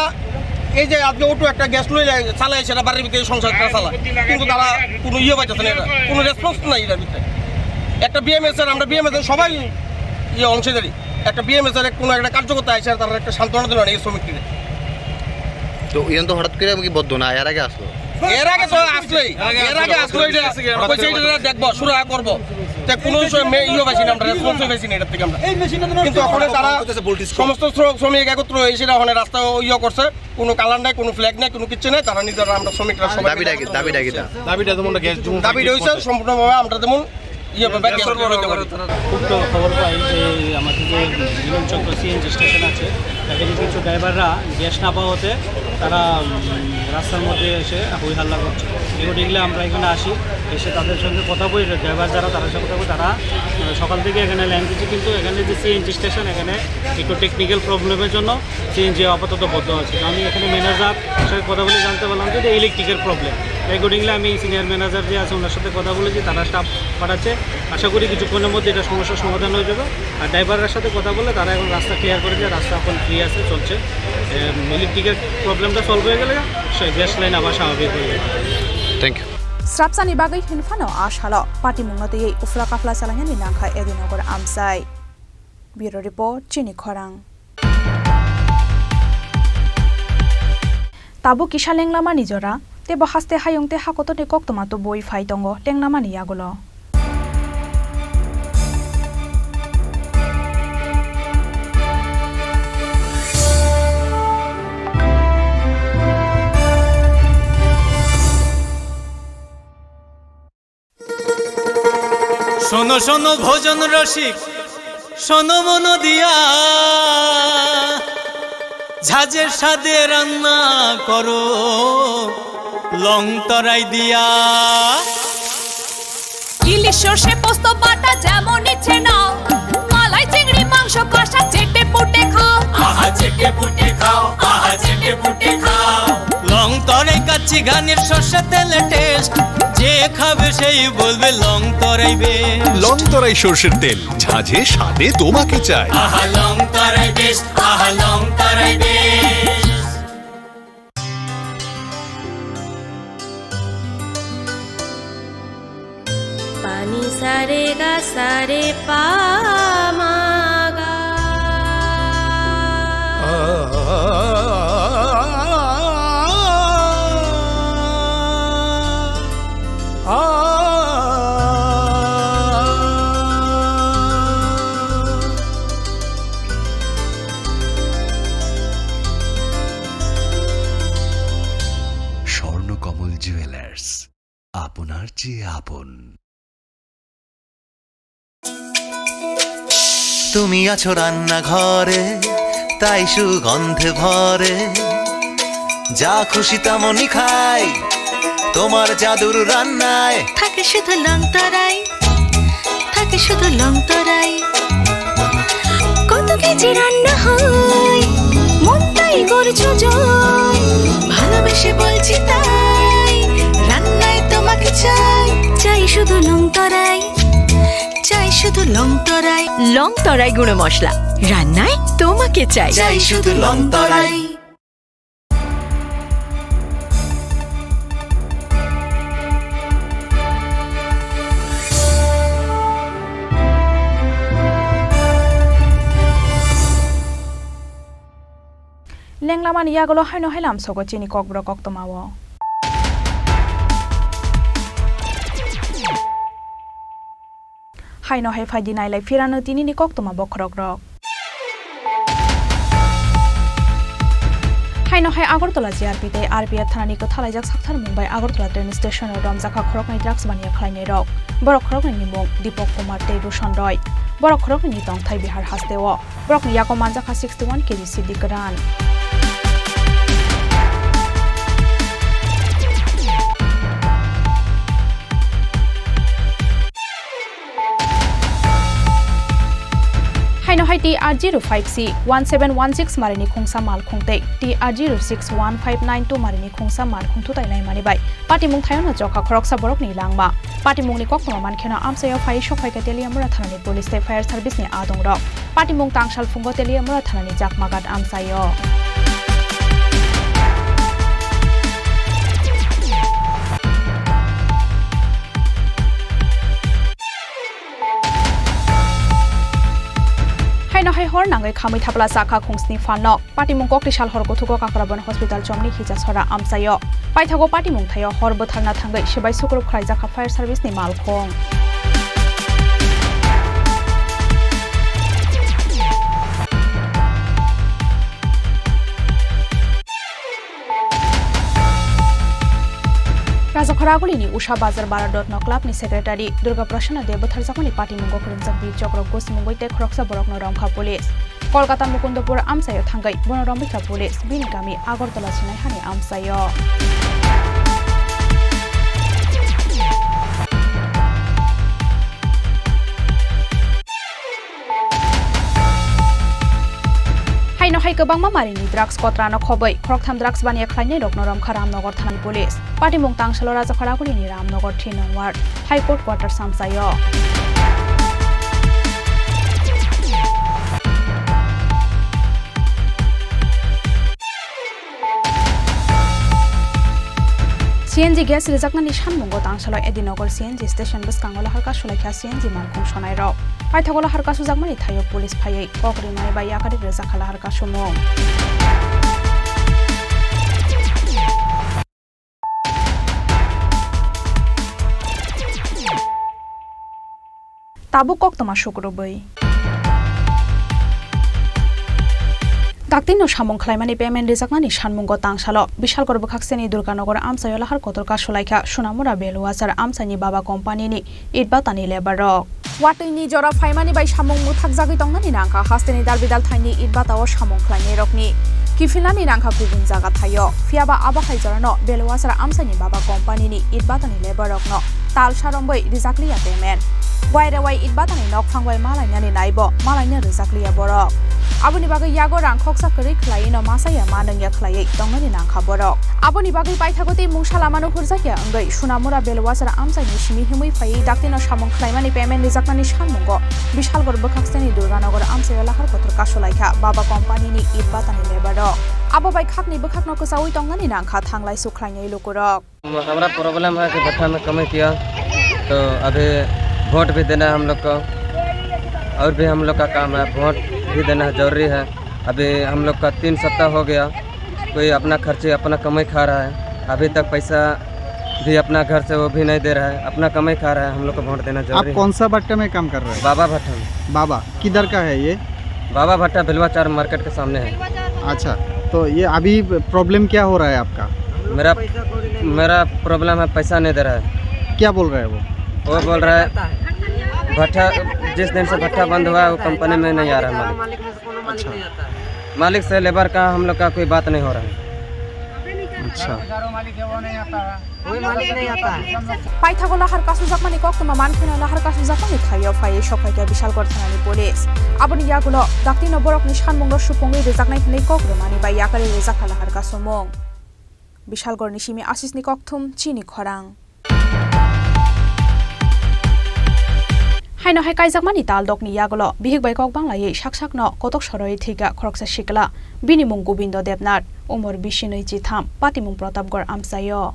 এই যে আজকে অটো একটা গ্যাস লইলে চালাই, সেটা বাড়ির ভিতরে সংসারটা চালায়, কিন্তু তারা কোনো ইয়ে পাইতেছে না, এটা কোনো রেসপন্স নাই এটার ভিতরে। একটা বিএমএস এর, আমরা বিএমএস এর সবাই ইয়ে অংশীদারি, একটা বিএমএস এর কোনো একটা কার্যকর্তা আছে, তারা একটা সান্ত্বনা দিল না এই শ্রমিককে। তো ইয়ন তো হঠাৎ করে কি বদ্ধ না, এর আগে আসলো? এর আগে তো আসলোই, এর আগে আসলো, এটা দেখবো শুরু করবো, কোনো ইয়ে পাইছি না, আমরা রেসপন্সই পাইছি না এটার থেকে আমরা। কিন্তু ওখানে তারা সমস্ত শ্রমিক একত্র হয়ে সেটা ওখানে রাস্তা ইয়ে করছে, কোনো কালার নাই, কোনো ফ্ল্যাগ নাই, কোনো কিছু নাই, তারা নিজেরা আমরা শ্রমিকরা সবাই দাবিটা যেমন দাবি রয়েছে সম্পূর্ণভাবে আমরা যেমন খবর পাই যে আমাদের যে মিলনচক্র সিএনজি স্টেশন আছে, তাদের কিছু ড্রাইভাররা গ্যাস না পাওয়াতে তারা রাস্তার মধ্যে এসে হই হাল্লা করছে। এগুলো আমরা এখানে আসি, এসে তাদের সঙ্গে কথা বলি, ড্রাইভার যারা তাদের সঙ্গে কথা বলি, তারা সকাল থেকে এখানে লাইন দিচ্ছে, কিন্তু এখানে যে সিএনজি স্টেশন এখানে একটু টেকনিক্যাল প্রবলেমের জন্য সিএনজি আপাতত বন্ধ আছে। আমি এখানে ম্যানেজার সঙ্গে কথা বলে জানতে পারলাম যে ইলেকট্রিকের প্রবলেম। অ্যাকর্ডিংলি আমি সিনিয়র ম্যানেজার যে আছে ওনার সাথে কথা বলেছি, তারা স্টাফ পাঠাচ্ছে, আশা করি কিছুক্ষণের মধ্যে এটা সমস্যার সমাধান হয়ে যাবে। আর ড্রাইভারের সাথে কথা বলে তারা এখন রাস্তা ক্লিয়ার করেছে, রাস্তা এখন ফ্রি আছে, চলছে। ইলেকট্রিকের প্রবলেমটা সলভ হয়ে গেলে সেই গ্যাস লাইন আবার স্বাভাবিক হয়ে যাবে। Thank you. Srapsani bagai hinfano ashalo party mungnote ye ufra kafla salanya ni nangkha edinogor amsai. Bureau report Chini Khorang. Tabu kisha lenglama nijora te bahaste hayongte hakoto te kok tomato boi phai tongo lenglama ni yagulo. শোনো শোনো ভোজন রসিক শোনো মন দিয়া ঝাঁঝের স্বাদে রান্না করো লং তরাই দিয়া ইলিশ সর্ষে পোস্ত বাটা যেমন ইচ্ছে নাও মালাই চিংড়ি মাংস কষা চেটে পুটে খাও আহা চেটে পুটে খাও আহা চেটে পুটে খাও লং তরাই কাচ্চি ঘানির সর্ষে তেলে টেস্ট যে খাবে সেই বলবে লং তরাই বেশ লং তরাই সর্ষের তেল ঝাঁঝে স্বাদে তোমাকে চাই আহা লং তরাই বেশ আহা লং তরাই বেশ পানি সারে গা সারে পামাগা স্বর্ণকমল জুয়েলার্স আপনার চেয়ে আপন। তুমি আছো রান্নাঘরে তাই সুগন্ধে ভরে যা খুশি তেমনই খাই তোমার জাদুর রান্নায় থাকে শুধু লং তরাই থাকে শুধু লং তরাই কত কেজি রান্না হয় মন তাই করছো জয় ভালোবেসে বলছি তাই রান্নায় তোমাকে চাই চাই শুধু লং তরাই চাই শুধু লং তরাই গুঁড়ো মশলা রান্নায় তোমাকে চাই চাই শুধু লং তরাই। Lenglaman yagulo haino helam sogo chini kokbro koktomawo. Haino hai faidi nai lai firano tini ni koktoma bokrok rok. Haino hai Agartala JRP te RPF thanani ko thalaijak sakthar Mumbai Agartala train station o ramjakha khoroknai drugs baniya khlainai rok. Borok khoroknai ni mung Deepak Kumar te Roshan Roy. Borok khoroknai ni Tongthai Bihar hasteo. Borok ni yako manjakha 61 kg Sidikaran. Haino hai TR05C 1716 marini khongsa mal khongte TR061592 marini khongsa mal khongthu tai lai mani bai pati mung thayon na jokha khoroksa borok ni langma pati mung ni kokma man khena amsayo phai shokhai ka teli amra thanani police te fire service ni adong rok pati mung tangshal fungo teli amra thanani jakmagat amsayo Haino hai hor nangai khamai thapla sakha khungsni falno pati mung kok tisal hor kothuko kakrabon hospital chomni khicha chora amsayo paithago pati mung thayo hor bothalna thangai sebai sukrup khlaijaka fire service ni malkhong Raja Khoraguli ni Usha Bazar Baradotno Club ni Secretary Durga Prashanna Debothar Jakoni Party Mungo Khurumjak Bi Chokro Gosmungoi te Khoroksa Borokno Romkha Police Kolkata Mukundapur Amsayo Thangai Bonoromikha Police Bini Gami Agartala Chinai Hani Amsayo Haino hai kebang mamarini drugs kotrano khobai khoroktham drugs baniya khlainai rokno Romkha Ramnagar Thanani Police Party mung tangshalo Raja Khoraguli ni Ramnagar 3 nong ward High Court quarter samsayo CNG gas rejaknani sanmungo tangsalo Edinogor CNG station bwskango laharka sulaikha CNG malkhung sonai rok paithagola harka sujakmani thayo police phaiye kokri mai bai yakari rejakhala harka sumung Tabu koktoma shukrubui Daktino samung khlaimani payment rejaknani sanmungo tangsalo Bishalgor bukhakseni Durganogor amsayo lahar kotorka sulaikha Sunamura Beluwasar amsani baba company ni itbatani labor rok Watini jora phaimani bai samung muthak jagui tongnani nangkha hasteni darbidal thaini itbatao samung khlaini rokni Kifilani nangkha gugun jaga thayo Fiaba abahai jorano Beluwasar amsani baba company ni itbatani labor rokno tal sarombai rejakliya payment Wairewai itbatani nok phangwai malainani naibo malaina rejakliya borok Aboni bagai yago rang khoksa kari khlai no masaya manangya khlai tongani nangkha borok Aboni bagai paithagote mungsala manu hurjakya angai Sunamura Beluwasar amsani simi himui phai daktino samung khlaimani payment rejaknani sanmungo Bishalgor bukhakseni Durganogor amsayo lahar kotor kasolaikha baba company ni itbatani lebaro Abo bai khakni bukhakno kusawi tongani nangkha thanglai sukhlainai lukurok हमारा problem है कि भट्टा में कमी किया तो अभी vote भी देना है हम लोग को और भी हम लोग का काम है वोट भी देना जरूरी है अभी हम लोग का 3 सप्ताह हो गया कोई अपना खर्चे अपना कमाई खा रहा है अभी तक पैसा भी अपना घर से वो भी नहीं दे रहा है अपना कमाई खा रहा है हम लोग को वोट देना जरूरी है। आप कौन सा भट्टा में काम कर रहे हैं? बाबा भट्टा में। बाबा किधर का है ये? बाबा भट्टा बिलवाचार मार्केट के सामने है। अच्छा तो ये अभी प्रॉब्लम क्या हो रहा है आपका? मेरा प्रॉब्लम है पैसा नहीं दे रहा है। क्या बोल रहा है वो बोल रहा है भट्टा जिस दिन से भट्टा बंद हुआ है वो कंपनी में नहीं आ रहा है मालिक। अच्छा मालिक से लेबर का हम लोग का कोई बात नहीं हो रहा है। अच्छा Paithagola harka sujakmani koktoma mankhina lahar ka sujakmani thayo phai shokaika Bishalgor thanani police Aboni yagulo daktino borokni sanmungo supungi rejaknai thnai kokromani bai yakari rejakhala harka sumung Bishalgor ni simi Ashish ni kokthum chini khorang Haino hai kaijakmani taldokni yagulo bihik bai kok banglai saksakno kotok soroi thiga khoroksa shikla binimung Gobindo Debnath umor 29 chitham patimung Pratapgor amsayo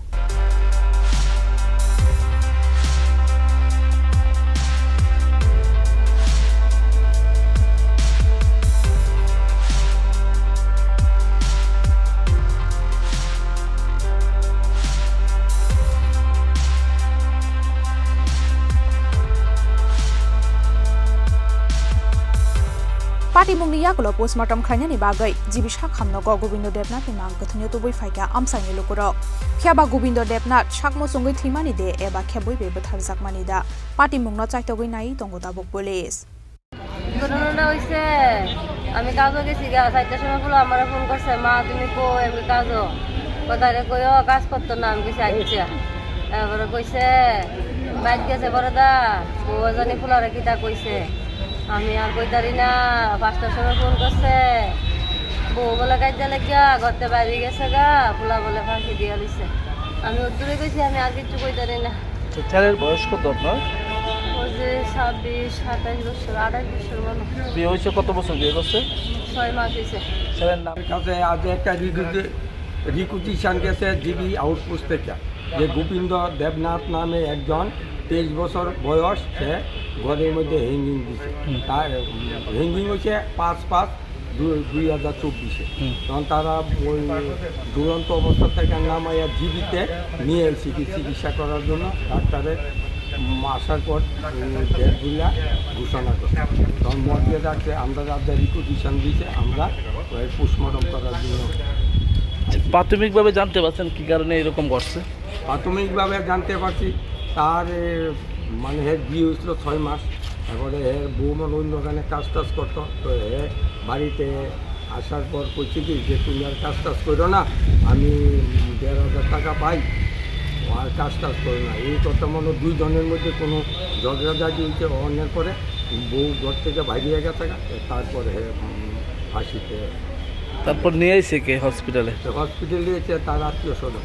Patimung ni yagulo postmortem khlainani bagai jibisha khamnogo Gobindo Debnath ni mang kathunyo tubui phaika amsani lukuro khiaba Gobindo Debnath sakmo sungui thimani de eba kheboi be bathar jakmani da Patimung no chaitogoi nai tongo tabuk police ঘটনাটা হইছে আমি কাজও গেছি গা 4টার সময় বলে আমারে phone করছে মা তুমি কো এমনি কাজও কথারে কইও কাজ করতে না আমি কিছু আইছে এবারে কইছে বাইক গেছে বড়দা ও জানি ফুলারে কিটা কইছে আমি আর কইতারি না 5টার সময় ফোন করছে বউ বলে কাজে লাগিয়া ঘরতে বাইরে গেছে গা ফুলা বলে ফাঁকি দিয়ে লইছে আমি উত্তরে কইছি আমি আর কিছু কইতারি না ছেলের বয়স কত আপনার? ওই যে 26 27 বছর 28 বছর মনে বিয়ে হয়েছে কত বছর বিয়ে করছে? 6 মাস হয়েছে ছেলের নাম কাছে আজ একটা রিকুইজিশন গেছে জিবি আউটপোস্ট থেকে যে গোবিন্দ দেবনাথ নামে একজন 23 বছর বয়স সে ঘরের মধ্যে হ্যাঙ্গিং দিছে তার হ্যাঙ্গিং হয়েছে 5/5/2024 তখন তারা ওই দুরন্ত অবস্থা থেকে নামাইয়া জিবিতে নিয়ে এসেছি চিকিৎসা করার জন্য ডাক্তারের আসার পর ডেটগুলা ঘোষণা করে তখন মর্গে ডাকছে আমরা যাদের রিকুইজিশন দিয়েছে আমরা পোস্টমর্টম করার জন্য প্রাথমিকভাবে জানতে পারছেন কি কারণে এরকম ঘটছে? প্রাথমিকভাবে জানতে পারছি তার মানে হে বিয়ে হয়েছিল 6 মাস তারপরে এর বউ মানে অন্য ওখানে কাজ টাজ করতো তো হে বাড়িতে আসার পর কইছে কি যে তুমি আর কাজ টাজ করো না আমি 1,500 টাকা পাই আর কাজ টাজ করো না এই কথা মনে 2 জনের মধ্যে কোনো ঝগড়াঝাটি হয়েছে অন্যের পরে বউ ঘর থেকে বাইরে গেছে তারপরে ফাঁসিতে তারপর নিয়ে এসে কে হসপিটালে? হসপিটালে এসে তার আত্মীয় স্বজন।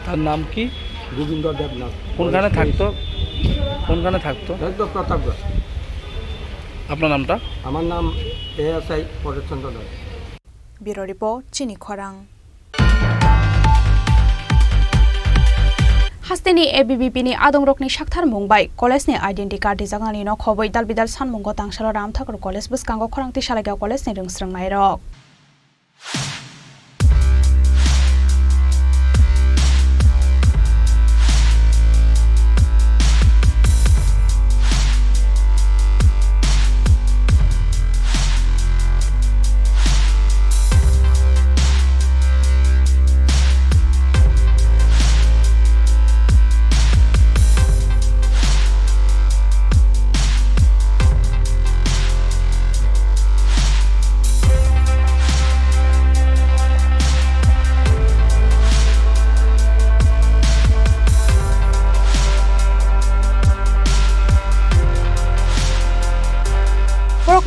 তার নাম কি? গোবিন্দ দেবনাথ। কোনখানে থাকতো? প্রতাপগড়। আপনার নামটা? আমার নাম ASI Pareshchandra Das. Bureau report চিনি খরাং। Hasteni ABBP ni adong rokni sakthar mungbai college ni identity card dijagani no khoboi dalbidal sanmungo tangsalo ramthakor college buskango khorangti salaga college ni rungsrungnai rok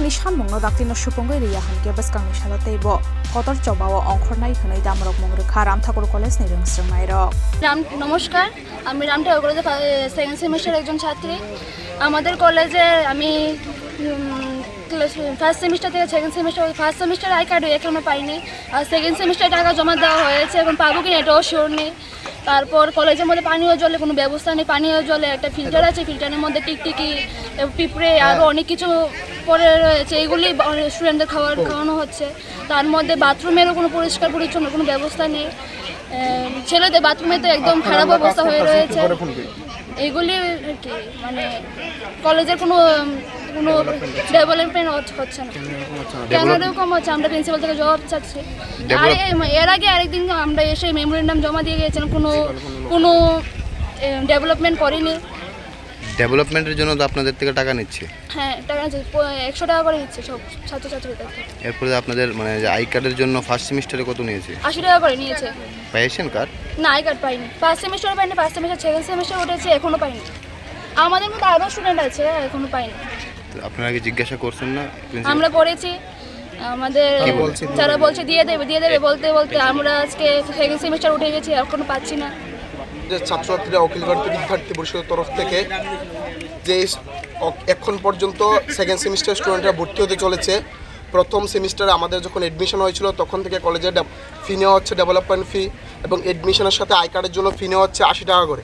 Nishan mungno daktino supongoi riya hanke baskang nishala teibo kotor chobawo ongkhornai khonai damrok mungru kharam thakur college ni rungsrungnai rok নমস্কার আমি রামঠাকুর কলেজে second semester একজন ছাত্রী আমাদের কলেজে আমি first semester থেকে second semester first semester I card এখনো পাইনি আর সেকেন্ড সেমিস্টার টাকা জমা দেওয়া হয়েছে এবং পাবো কিনা এটাও শিওর নেই তারপর কলেজের মধ্যে পানীয় জলের কোনো ব্যবস্থা নেই পানীয় জলে একটা ফিল্টার আছে ফিল্টারের মধ্যে টিকটিকি পিঁপড়ে আরও অনেক কিছু পরে রয়েছে এগুলি স্টুডেন্টদের খাওয়ানো হচ্ছে তার মধ্যে বাথরুমেরও কোনো পরিষ্কার পরিচ্ছন্ন কোনো ব্যবস্থা নেই ছেলেদের বাথরুমে তো একদম খারাপ অবস্থা হয়ে রয়েছে এগুলি কি মানে কলেজের কোনো কোনো ডেভেলপমেন্ট হচ্ছে না কেন এরকম হচ্ছে আমরা প্রিন্সিপাল থেকে জবাব চাচ্ছি এর আগে আরেকদিন আমরা এসে মেমোরেন্ডাম জমা দিয়ে গিয়েছিলাম কোনো ডেভেলপমেন্ট করেনি ডেভেলপমেন্টের জন্য তো আপনাদের থেকে টাকা নিচ্ছে হ্যাঁ টাকা 100 টাকা করে নিচ্ছে সব ছাত্রছাত্রীদের এরপরে আপনাদের মানে আই কার্ডের জন্য ফার্স্ট সেমিস্টারে কত নিয়েছে 80 টাকা করে নিয়েছে পেয়েছেন কার্ড না আই কার্ড পাইনি ফার্স্ট সেমিস্টারে পাইনি ফার্স্ট সেমিস্টার সেকেন্ড সেমিস্টার উঠেছে এখনো পাইনি আমাদের মধ্যে আরও স্টুডেন্ট আছে এখনো পাইনি আপনারা কি জিজ্ঞাসা করছেন না আমরা করেছি আমাদের যারা বলছে দিয়ে দেবে বলতে বলতে আমরা আজকে সেকেন্ড সেমিস্টার উঠে গেছি এখনো পাচ্ছি না ছাত্রছাত্রীরা অখিল ভারতীয় বিদ্যার্থী পরিষদের তরফ থেকে যে এখন পর্যন্ত সেকেন্ড সেমিস্টার স্টুডেন্টরা ভর্তি হতে চলেছে প্রথম সেমিস্টারে আমাদের যখন এডমিশন হয়েছিল তখন থেকে কলেজের ফি নেওয়া হচ্ছে ডেভেলপমেন্ট ফি এবং এডমিশনের সাথে আই কার্ডের জন্য ফি নেওয়া হচ্ছে 80 টাকা করে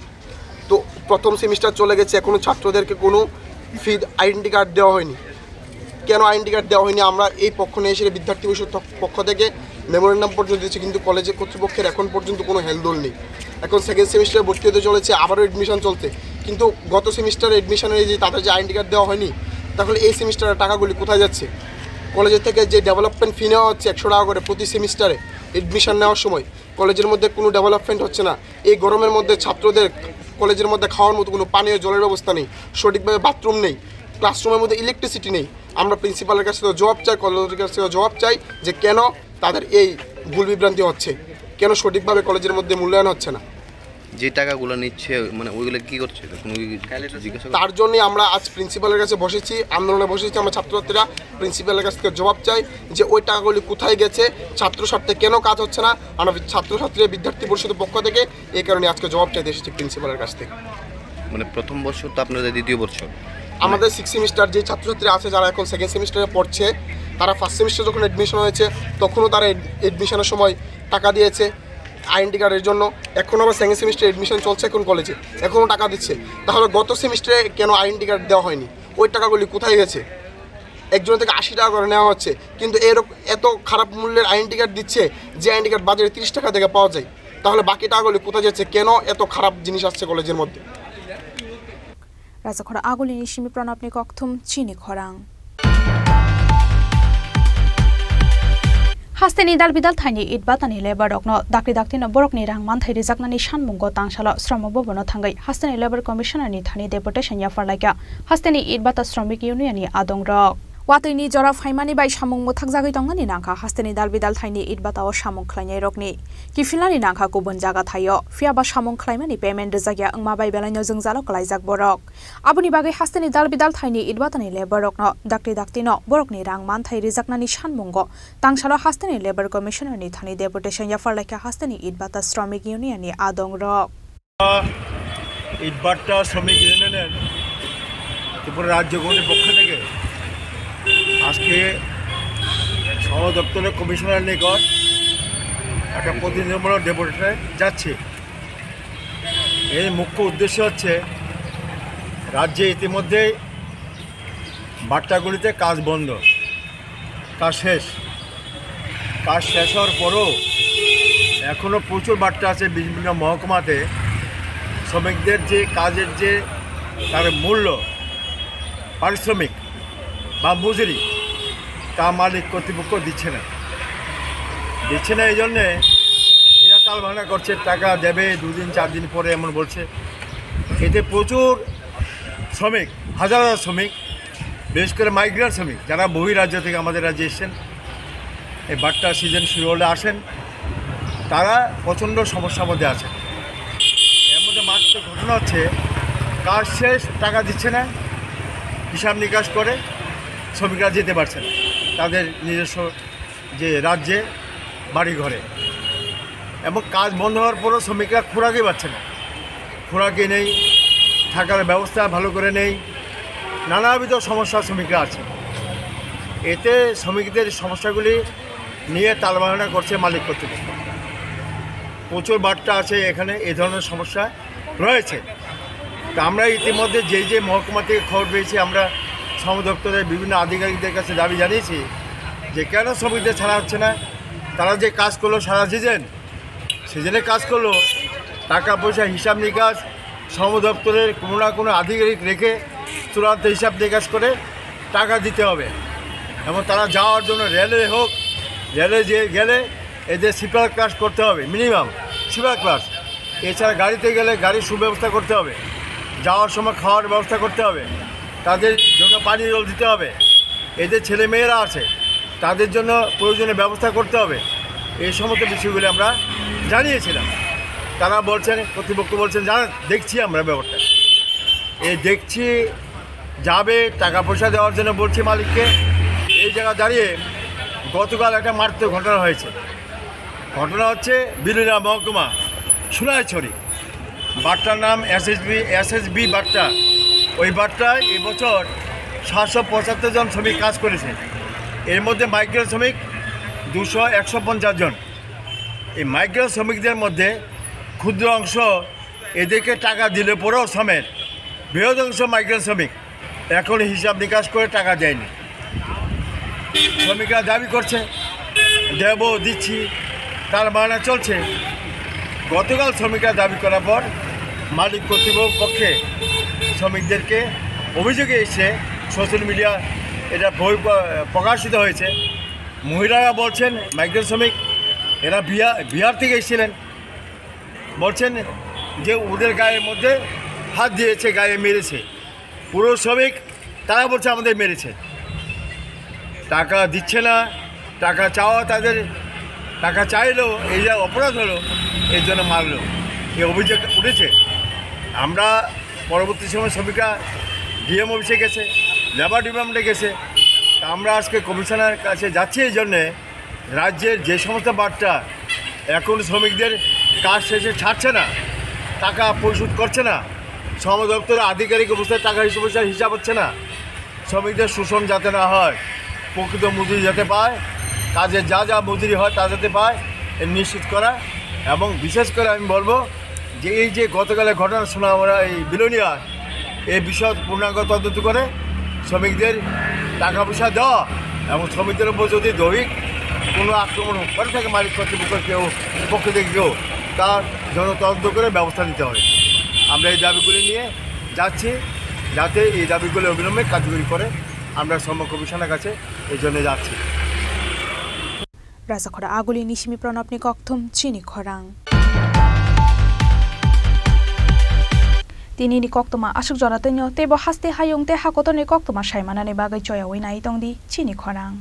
তো প্রথম সেমিস্টার চলে গেছে এখনও ছাত্রদেরকে কোনো ফি আইডেন্টি কার্ড দেওয়া হয়নি কেন আইডেন্টি কার্ড দেওয়া হয়নি আমরা এই পক্ষ নিয়ে এসে বিদ্যার্থী পরিষদ পক্ষ থেকে মেমোরেন্ডাম পর্যন্ত দিয়েছি কিন্তু কলেজের কর্তৃপক্ষের এখন পর্যন্ত কোনো হেলদোল নেই এখন সেকেন্ড সেমিস্টারে ভর্তি হতে চলেছে আবারও এডমিশন চলছে কিন্তু গত সেমিস্টারে এডমিশনের যে তাদের যে আইডেন্টি কার্ড দেওয়া হয়নি তাহলে এই সেমিস্টারের টাকাগুলি কোথায় যাচ্ছে কলেজের থেকে যে ডেভেলপমেন্ট ফি নেওয়া হচ্ছে 100 টাকা করে প্রতি সেমিস্টারে এডমিশন নেওয়ার সময় কলেজের মধ্যে কোনো ডেভেলপমেন্ট হচ্ছে না এই গরমের মধ্যে ছাত্রদের কলেজের মধ্যে খাওয়ার মতো কোনো পানীয় জলের ব্যবস্থা নেই সঠিকভাবে বাথরুম নেই ক্লাসরুমের মধ্যে ইলেকট্রিসিটি নেই আমরা প্রিন্সিপালের কাছ থেকে জবাব চাই কলেজের কাছ থেকে জবাব চাই যে কেন তাদের এই ভুল বিভ্রান্তি হচ্ছে কেন সঠিকভাবে কলেজের মধ্যে মূল্যায়ন হচ্ছে না যে টাকাগুলো নিচ্ছে মানে ওইগুলো কি করছে তার জন্যই আমরা আজ প্রিন্সিপালের কাছে বসেছি আন্দোলনে বসেছি আমরা ছাত্রছাত্রীরা প্রিন্সিপালের কাছ থেকে জবাব চাই যে ওই টাকাগুলি কোথায় গেছে ছাত্র স্বার্থে কেন কাজ হচ্ছে না আমরা ছাত্রছাত্রী বিদ্যার্থী পরিষদের পক্ষ থেকে এই কারণে আজকে জবাব চাইতে এসেছি প্রিন্সিপালের কাছ থেকে মানে প্রথম বছর তো আপনাদের দ্বিতীয় বছর আমাদের 6 সেমিস্টার যে ছাত্রছাত্রীরা আছে যারা এখন সেকেন্ড সেমিস্টারে পড়ছে তারা ফার্স্ট সেমিস্টার যখন এডমিশন হয়েছে তখনও তারা এডমিশনের সময় টাকা দিয়েছে আইডেন্টি কার্ডের জন্য এখন আবার সেকেন্ড সেমিস্টার এডমিশন চলছে এখন কলেজে এখনও টাকা দিচ্ছে তাহলে গত সেমিস্টারে কেন আইডেন্টি কার্ড দেওয়া হয়নি ওই টাকাগুলি কোথায় গেছে একজনের থেকে 80 টাকা করে নেওয়া হচ্ছে কিন্তু এত খারাপ মূল্যের আইডেন্টি কার্ড দিচ্ছে যে আইডেন্টি কার্ড বাজারে 30 টাকা থেকে পাওয়া যায় তাহলে বাকি টাকাগুলি কোথায় যাচ্ছে কেন এত খারাপ জিনিস আসছে কলেজের মধ্যে রাজাখরা আগলিনি সিমি প্রণবনি কক্থুম চিনি খরাং Hasteni dalbidal thani idbatani labor rokno dakri daktino borokni rangman thai rijaknani shanmungo tangsalo shromo bobono thangai Hasteni labor commissioner ni thani deputation ya farlaika Hasteni idbata shramik union ni adong rok Watini jora faimani bai samung muthak jagai tongani nangkha Hasteni dalbidal thaini idbata o samung khlainai rokni kifilani nangkha kubun jaga thayo fiaba samung khlaimani payment rijagya angma bai belaino jongjalo klaijak borok abuni bagai Hasteni dalbidal thaini idbatani labor rokno dakri daktino borokni rangman thai rijaknani shanmungo tangsalo Hasteni labor commissioner ni thani deputation ya farlaika Hasteni idbata shramik union ni adong rok idbata shramik union Tripura রাজ্য গণের পক্ষ থেকে আজকে সহ দপ্তরের commissioner নিকট একটা প্রতিনিধিমূলক deputation যাচ্ছে এর মুখ্য উদ্দেশ্য হচ্ছে রাজ্যে ইতিমধ্যে বাট্টাগুলিতে কাজ বন্ধ, কাজ শেষ হওয়ার পরও এখনও প্রচুর বাট্টা আছে বিভিন্ন মহকুমাতে। শ্রমিকদের যে কাজের যে তার মূল্য, পারিশ্রমিক বা মজুরি, তা মালিক কর্তৃপক্ষ দিচ্ছে না। এই জন্যে এরা টালবাহানা করছে, টাকা দেবে 2 দিন 4 দিন পরে এমন বলছে। এতে প্রচুর শ্রমিক, হাজার হাজার শ্রমিক, বিশেষ করে মাইগ্রেন্ট শ্রমিক যারা বহিরাজ্য থেকে আমাদের রাজ্যে এসছেন, এই বাট্টা সিজন শুরু হলে আসেন, তারা প্রচণ্ড সমস্যার মধ্যে আছে। এর মধ্যে মাত্র ঘটনা হচ্ছে কাজ শেষ, টাকা দিচ্ছে না, হিসাব নিকাশ করে শ্রমিকরা যেতে পারছে না তাদের নিজস্ব যে রাজ্যে বাড়ি ঘরে। এবং কাজ বন্ধ হওয়ার পরও শ্রমিকরা খোরাকই পাচ্ছে না, খোরাকি নেই, থাকার ব্যবস্থা ভালো করে নেই, নানাবিধ সমস্যা শ্রমিকরা আছে। এতে শ্রমিকদের সমস্যাগুলি নিয়ে টালবাহানা করছে মালিক কর্তৃপক্ষ। প্রচুর বাট্টা আছে এখানে, এই ধরনের সমস্যা রয়েছে। তা আমরা ইতিমধ্যে যে মহকুমা থেকে খবর পেয়েছি, আমরা শ্রম দপ্তরের বিভিন্ন আধিকারিকদের কাছে দাবি জানিয়েছি যে কেন শ্রমিকদের ছাড়া হচ্ছে না। তারা যে কাজ করলো সারা সিজনে কাজ করলো, টাকা পয়সা হিসাব নিকাশ শ্রম দপ্তরের কোনো না কোনো আধিকারিক রেখে চূড়ান্ত হিসাব নিকাশ করে টাকা দিতে হবে। এবং তারা যাওয়ার জন্য রেলে যে গেলে এদের স্লিপার ক্লাস করতে হবে, মিনিমাম স্লিপার ক্লাস। এছাড়া গাড়িতে গেলে গাড়ির সুব্যবস্থা করতে হবে, যাওয়ার সময় খাওয়ার ব্যবস্থা করতে হবে, তাদের জন্য পানীয় জল দিতে হবে। এদের ছেলে মেয়েরা আছে, তাদের জন্য প্রয়োজনীয় ব্যবস্থা করতে হবে। এই সমস্ত বিষয়গুলি আমরা জানিয়েছিলাম। তারা বলছেন, কর্তৃপক্ষ বলছেন, দেখছি আমরা ব্যাপারটা, দেখছি যাবে, টাকা পয়সা দেওয়ার জন্য বলছি মালিককে। এই জায়গা দাঁড়িয়ে গতকাল একটা মারাত্মক ঘটনা হয়েছে। ঘটনা হচ্ছে বিলুনিয়া মহকুমা সোনাইছড়ি, বাট্টার নাম এসএসবি বাট্টা। ওই বাট্টায় এবছর 775 জন শ্রমিক কাজ করেছে। এর মধ্যে মাইগ্রেন্ট শ্রমিক 150 জন। এই মাইগ্রেন্ট শ্রমিকদের মধ্যে ক্ষুদ্র অংশ এদেরকে টাকা দিলে পরেও সমেত বৃহৎ অংশ মাইগ্রেন্ট শ্রমিক এখন হিসাব নিকাশ করে টাকা দেয়নি। শ্রমিকরা দাবি করছে দিচ্ছি, তার বাহানা চলছে। গতকাল শ্রমিকরা দাবি করার পর মালিক কর্তৃপক্ষ পক্ষে শ্রমিকদেরকে অভিযোগে এসে সোশ্যাল মিডিয়া এটা বই প্রকাশিত হয়েছে। মহিলারা বলছেন, মাইগ্রেন্ট শ্রমিক এরা বিহার থেকে এসেছিলেন, বলছেন যে ওদের গায়ের মধ্যে হাত দিয়েছে, গায়ে মেরেছে। পুরো শ্রমিক তারা বলছে আমাদের মেরেছে, টাকা দিচ্ছে না, টাকা চাওয়া তাদের, টাকা চাইলেও এই যা অপরাধ হলো এর জন্য মারলো, এই অভিযোগ উঠেছে। আমরা পরবর্তী সময় শ্রমিকরা ডিএম অফিসে গেছে, লেবার ডিপার্টমেন্টে গেছে। তা আমরা আজকে কমিশনার কাছে যাচ্ছি এই জন্যে, রাজ্যের যে সমস্ত বাট্টা এখন শ্রমিকদের কাজ শেষে ছাড়ছে না, টাকা পরিশোধ করছে না, শ্রম দপ্তরের আধিকারিক অবস্থায় টাকা হিসাব হচ্ছে না, শ্রমিকদের শোষণ যাতে না হয়, প্রকৃত মজুরি যাতে পায়, কাজে যা মজুরি হয় তা যাতে পায়, এ নিশ্চিত করা। এবং বিশেষ করে আমি বলবো যে এই যে গতকালের ঘটনা শোনা আমরা এই বিলোনিয়া, এই বিষয় পূর্ণাঙ্গ তদন্ত করে শ্রমিকদের টাকা পয়সা দেওয়া এবং শ্রমিকদের উপর যদি দৈহিক কোনো আক্রমণ করে থাকে মালিক কর্তৃপক্ষ কেউ পক্ষ থেকে কেউ, তার জন্য তদন্ত করে ব্যবস্থা নিতে হবে। আমরা এই দাবিগুলি নিয়ে যাচ্ছি, যাতে এই দাবিগুলি অবিলম্বে কার্যকরী করে। আমরা শ্রম কমিশনের কাছে এই জন্য যাচ্ছি। রাজাখরা আগুলি নিশিমি প্রণবনি কক্থম চিনি খরাং তিনি কক্তমা আশুক জনাতেন্য তেব হাস্তে হায়ং তে হাকতনে কক্তমা সাইমানানে বাগৈ জয়াওই নাই তংদি চিনি খরাং।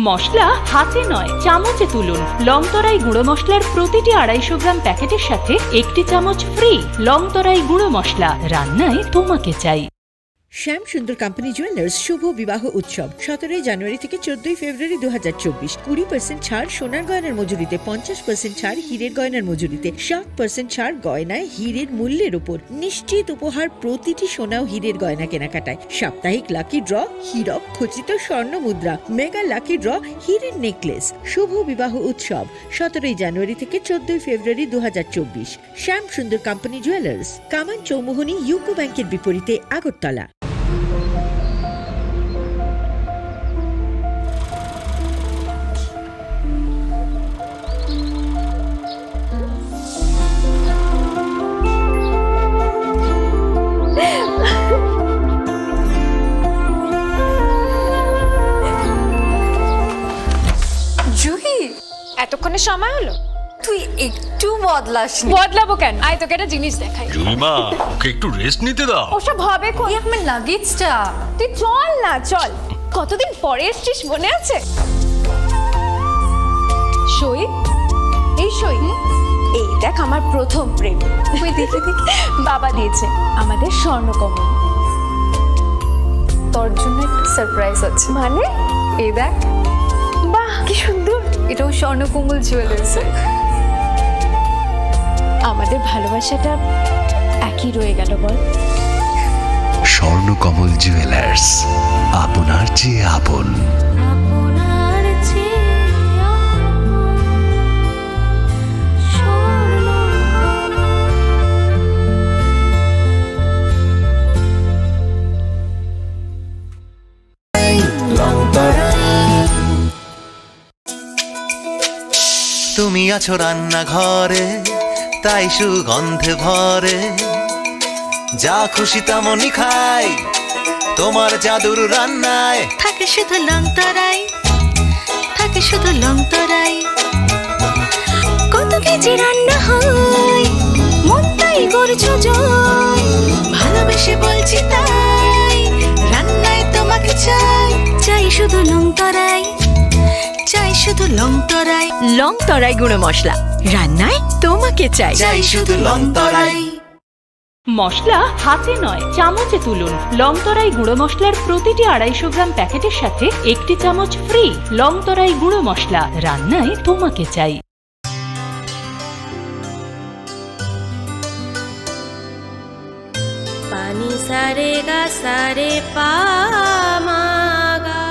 মশলা হাতে নয় চামচে তুলুন। লংতরাই গুঁড়ো মশলার প্রতিটি 250 গ্রাম প্যাকেটের সাথে 1টি চামচ ফ্রি। লংতরাই গুঁড়ো মশলা, রান্নায় তোমাকে চাই। শ্যাম সুন্দর কোম্পানি জুয়েলার্স শুভ বিবাহ উৎসব 17 জানুয়ারি থেকে 14 ফেব্রুয়ারি 2024। 20% ছাড় সোনার গয়নার মজুরিতে, 50% ছাড় হীরের গয়নার মজুরিতে, 60% ছাড় গয়নায় হীরের মূল্যের উপর, নিশ্চিত উপহার প্রতিটি সোনা ও হীরের গয়না কেনাকাটায়, সাপ্তাহিক লাকি ড্র, হীরক খচিত স্বর্ণ মুদ্রা, মেগা লাকি ড্র, হীরের নেকলেস। শুভ বিবাহ উৎসব 17 জানুয়ারি থেকে 14 ফেব্রুয়ারি 2024। শ্যাম সুন্দর কোম্পানি জুয়েলার্স, কামান চৌমুহনী ইউকো ব্যাংকের বিপরীতে, আগরতলা। জুহি, এতক্ষণে সময় হলো? তুই একটু বদলাস। বদলাবো কেন? আয় তোকে একটা জিনিস দেখাই। জুইমা, ওকে একটু রেস্ট নিতে দাও। ওসব হবে কই? আমার লাগেজটা। তুই চল না, চল। কতদিন পরে এসছিস, মনে আছে? সই, এই সই, এই দেখ আমার প্রথম প্রেম। তুই দেখে দেখ, বাবা দিয়েছে আমাদের স্বর্ণকমল। তোর জন্য একটা সারপ্রাইজ আছে। মানে? এই দেখ। বাহ, কি সুন্দর। এটাও স্বর্ণকমল জুয়েলার্স। আমাদের ভালোবাসাটা একই রয়ে গেল, বল। স্বর্ণকমল জুয়েলার্স, আপনার চেয়ে আপন। তুমি আছো রান্নাঘরে, তাই সুগন্ধে ভরে, যা খুশি তেমনই খাই, তোমার জাদুর রান্নায় থাকে শুধু লংতরাই, থাকে শুধু লংতরাই। কত কেজি রান্না হয়, মন তাই করছো জয়। ভালোবেসে বলছি তাই, রান্নায় তোমাকে চাই, চাই শুধু লংতরাই, চাই শুধু লংতরাই। লংতরাই গুঁড়ো মশলা, রান্নায় তোমাকে চাই, চাই শুধু লংতরাই। মশলা হাতে নয় চামচে তুলুন। লংতরাই গুঁড়ো মশলার প্রতিটি 250 গ্রাম প্যাকেটের সাথে 1টি চামচ ফ্রি। লংতরাই গুঁড়ো মশলা, রান্নায় তোমাকে চাই। পানি সারে গা সারে পা মা গা।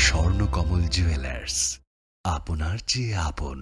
স্বর্ণকমল জুয়েলার্স, আপনার চেয়ে আপন।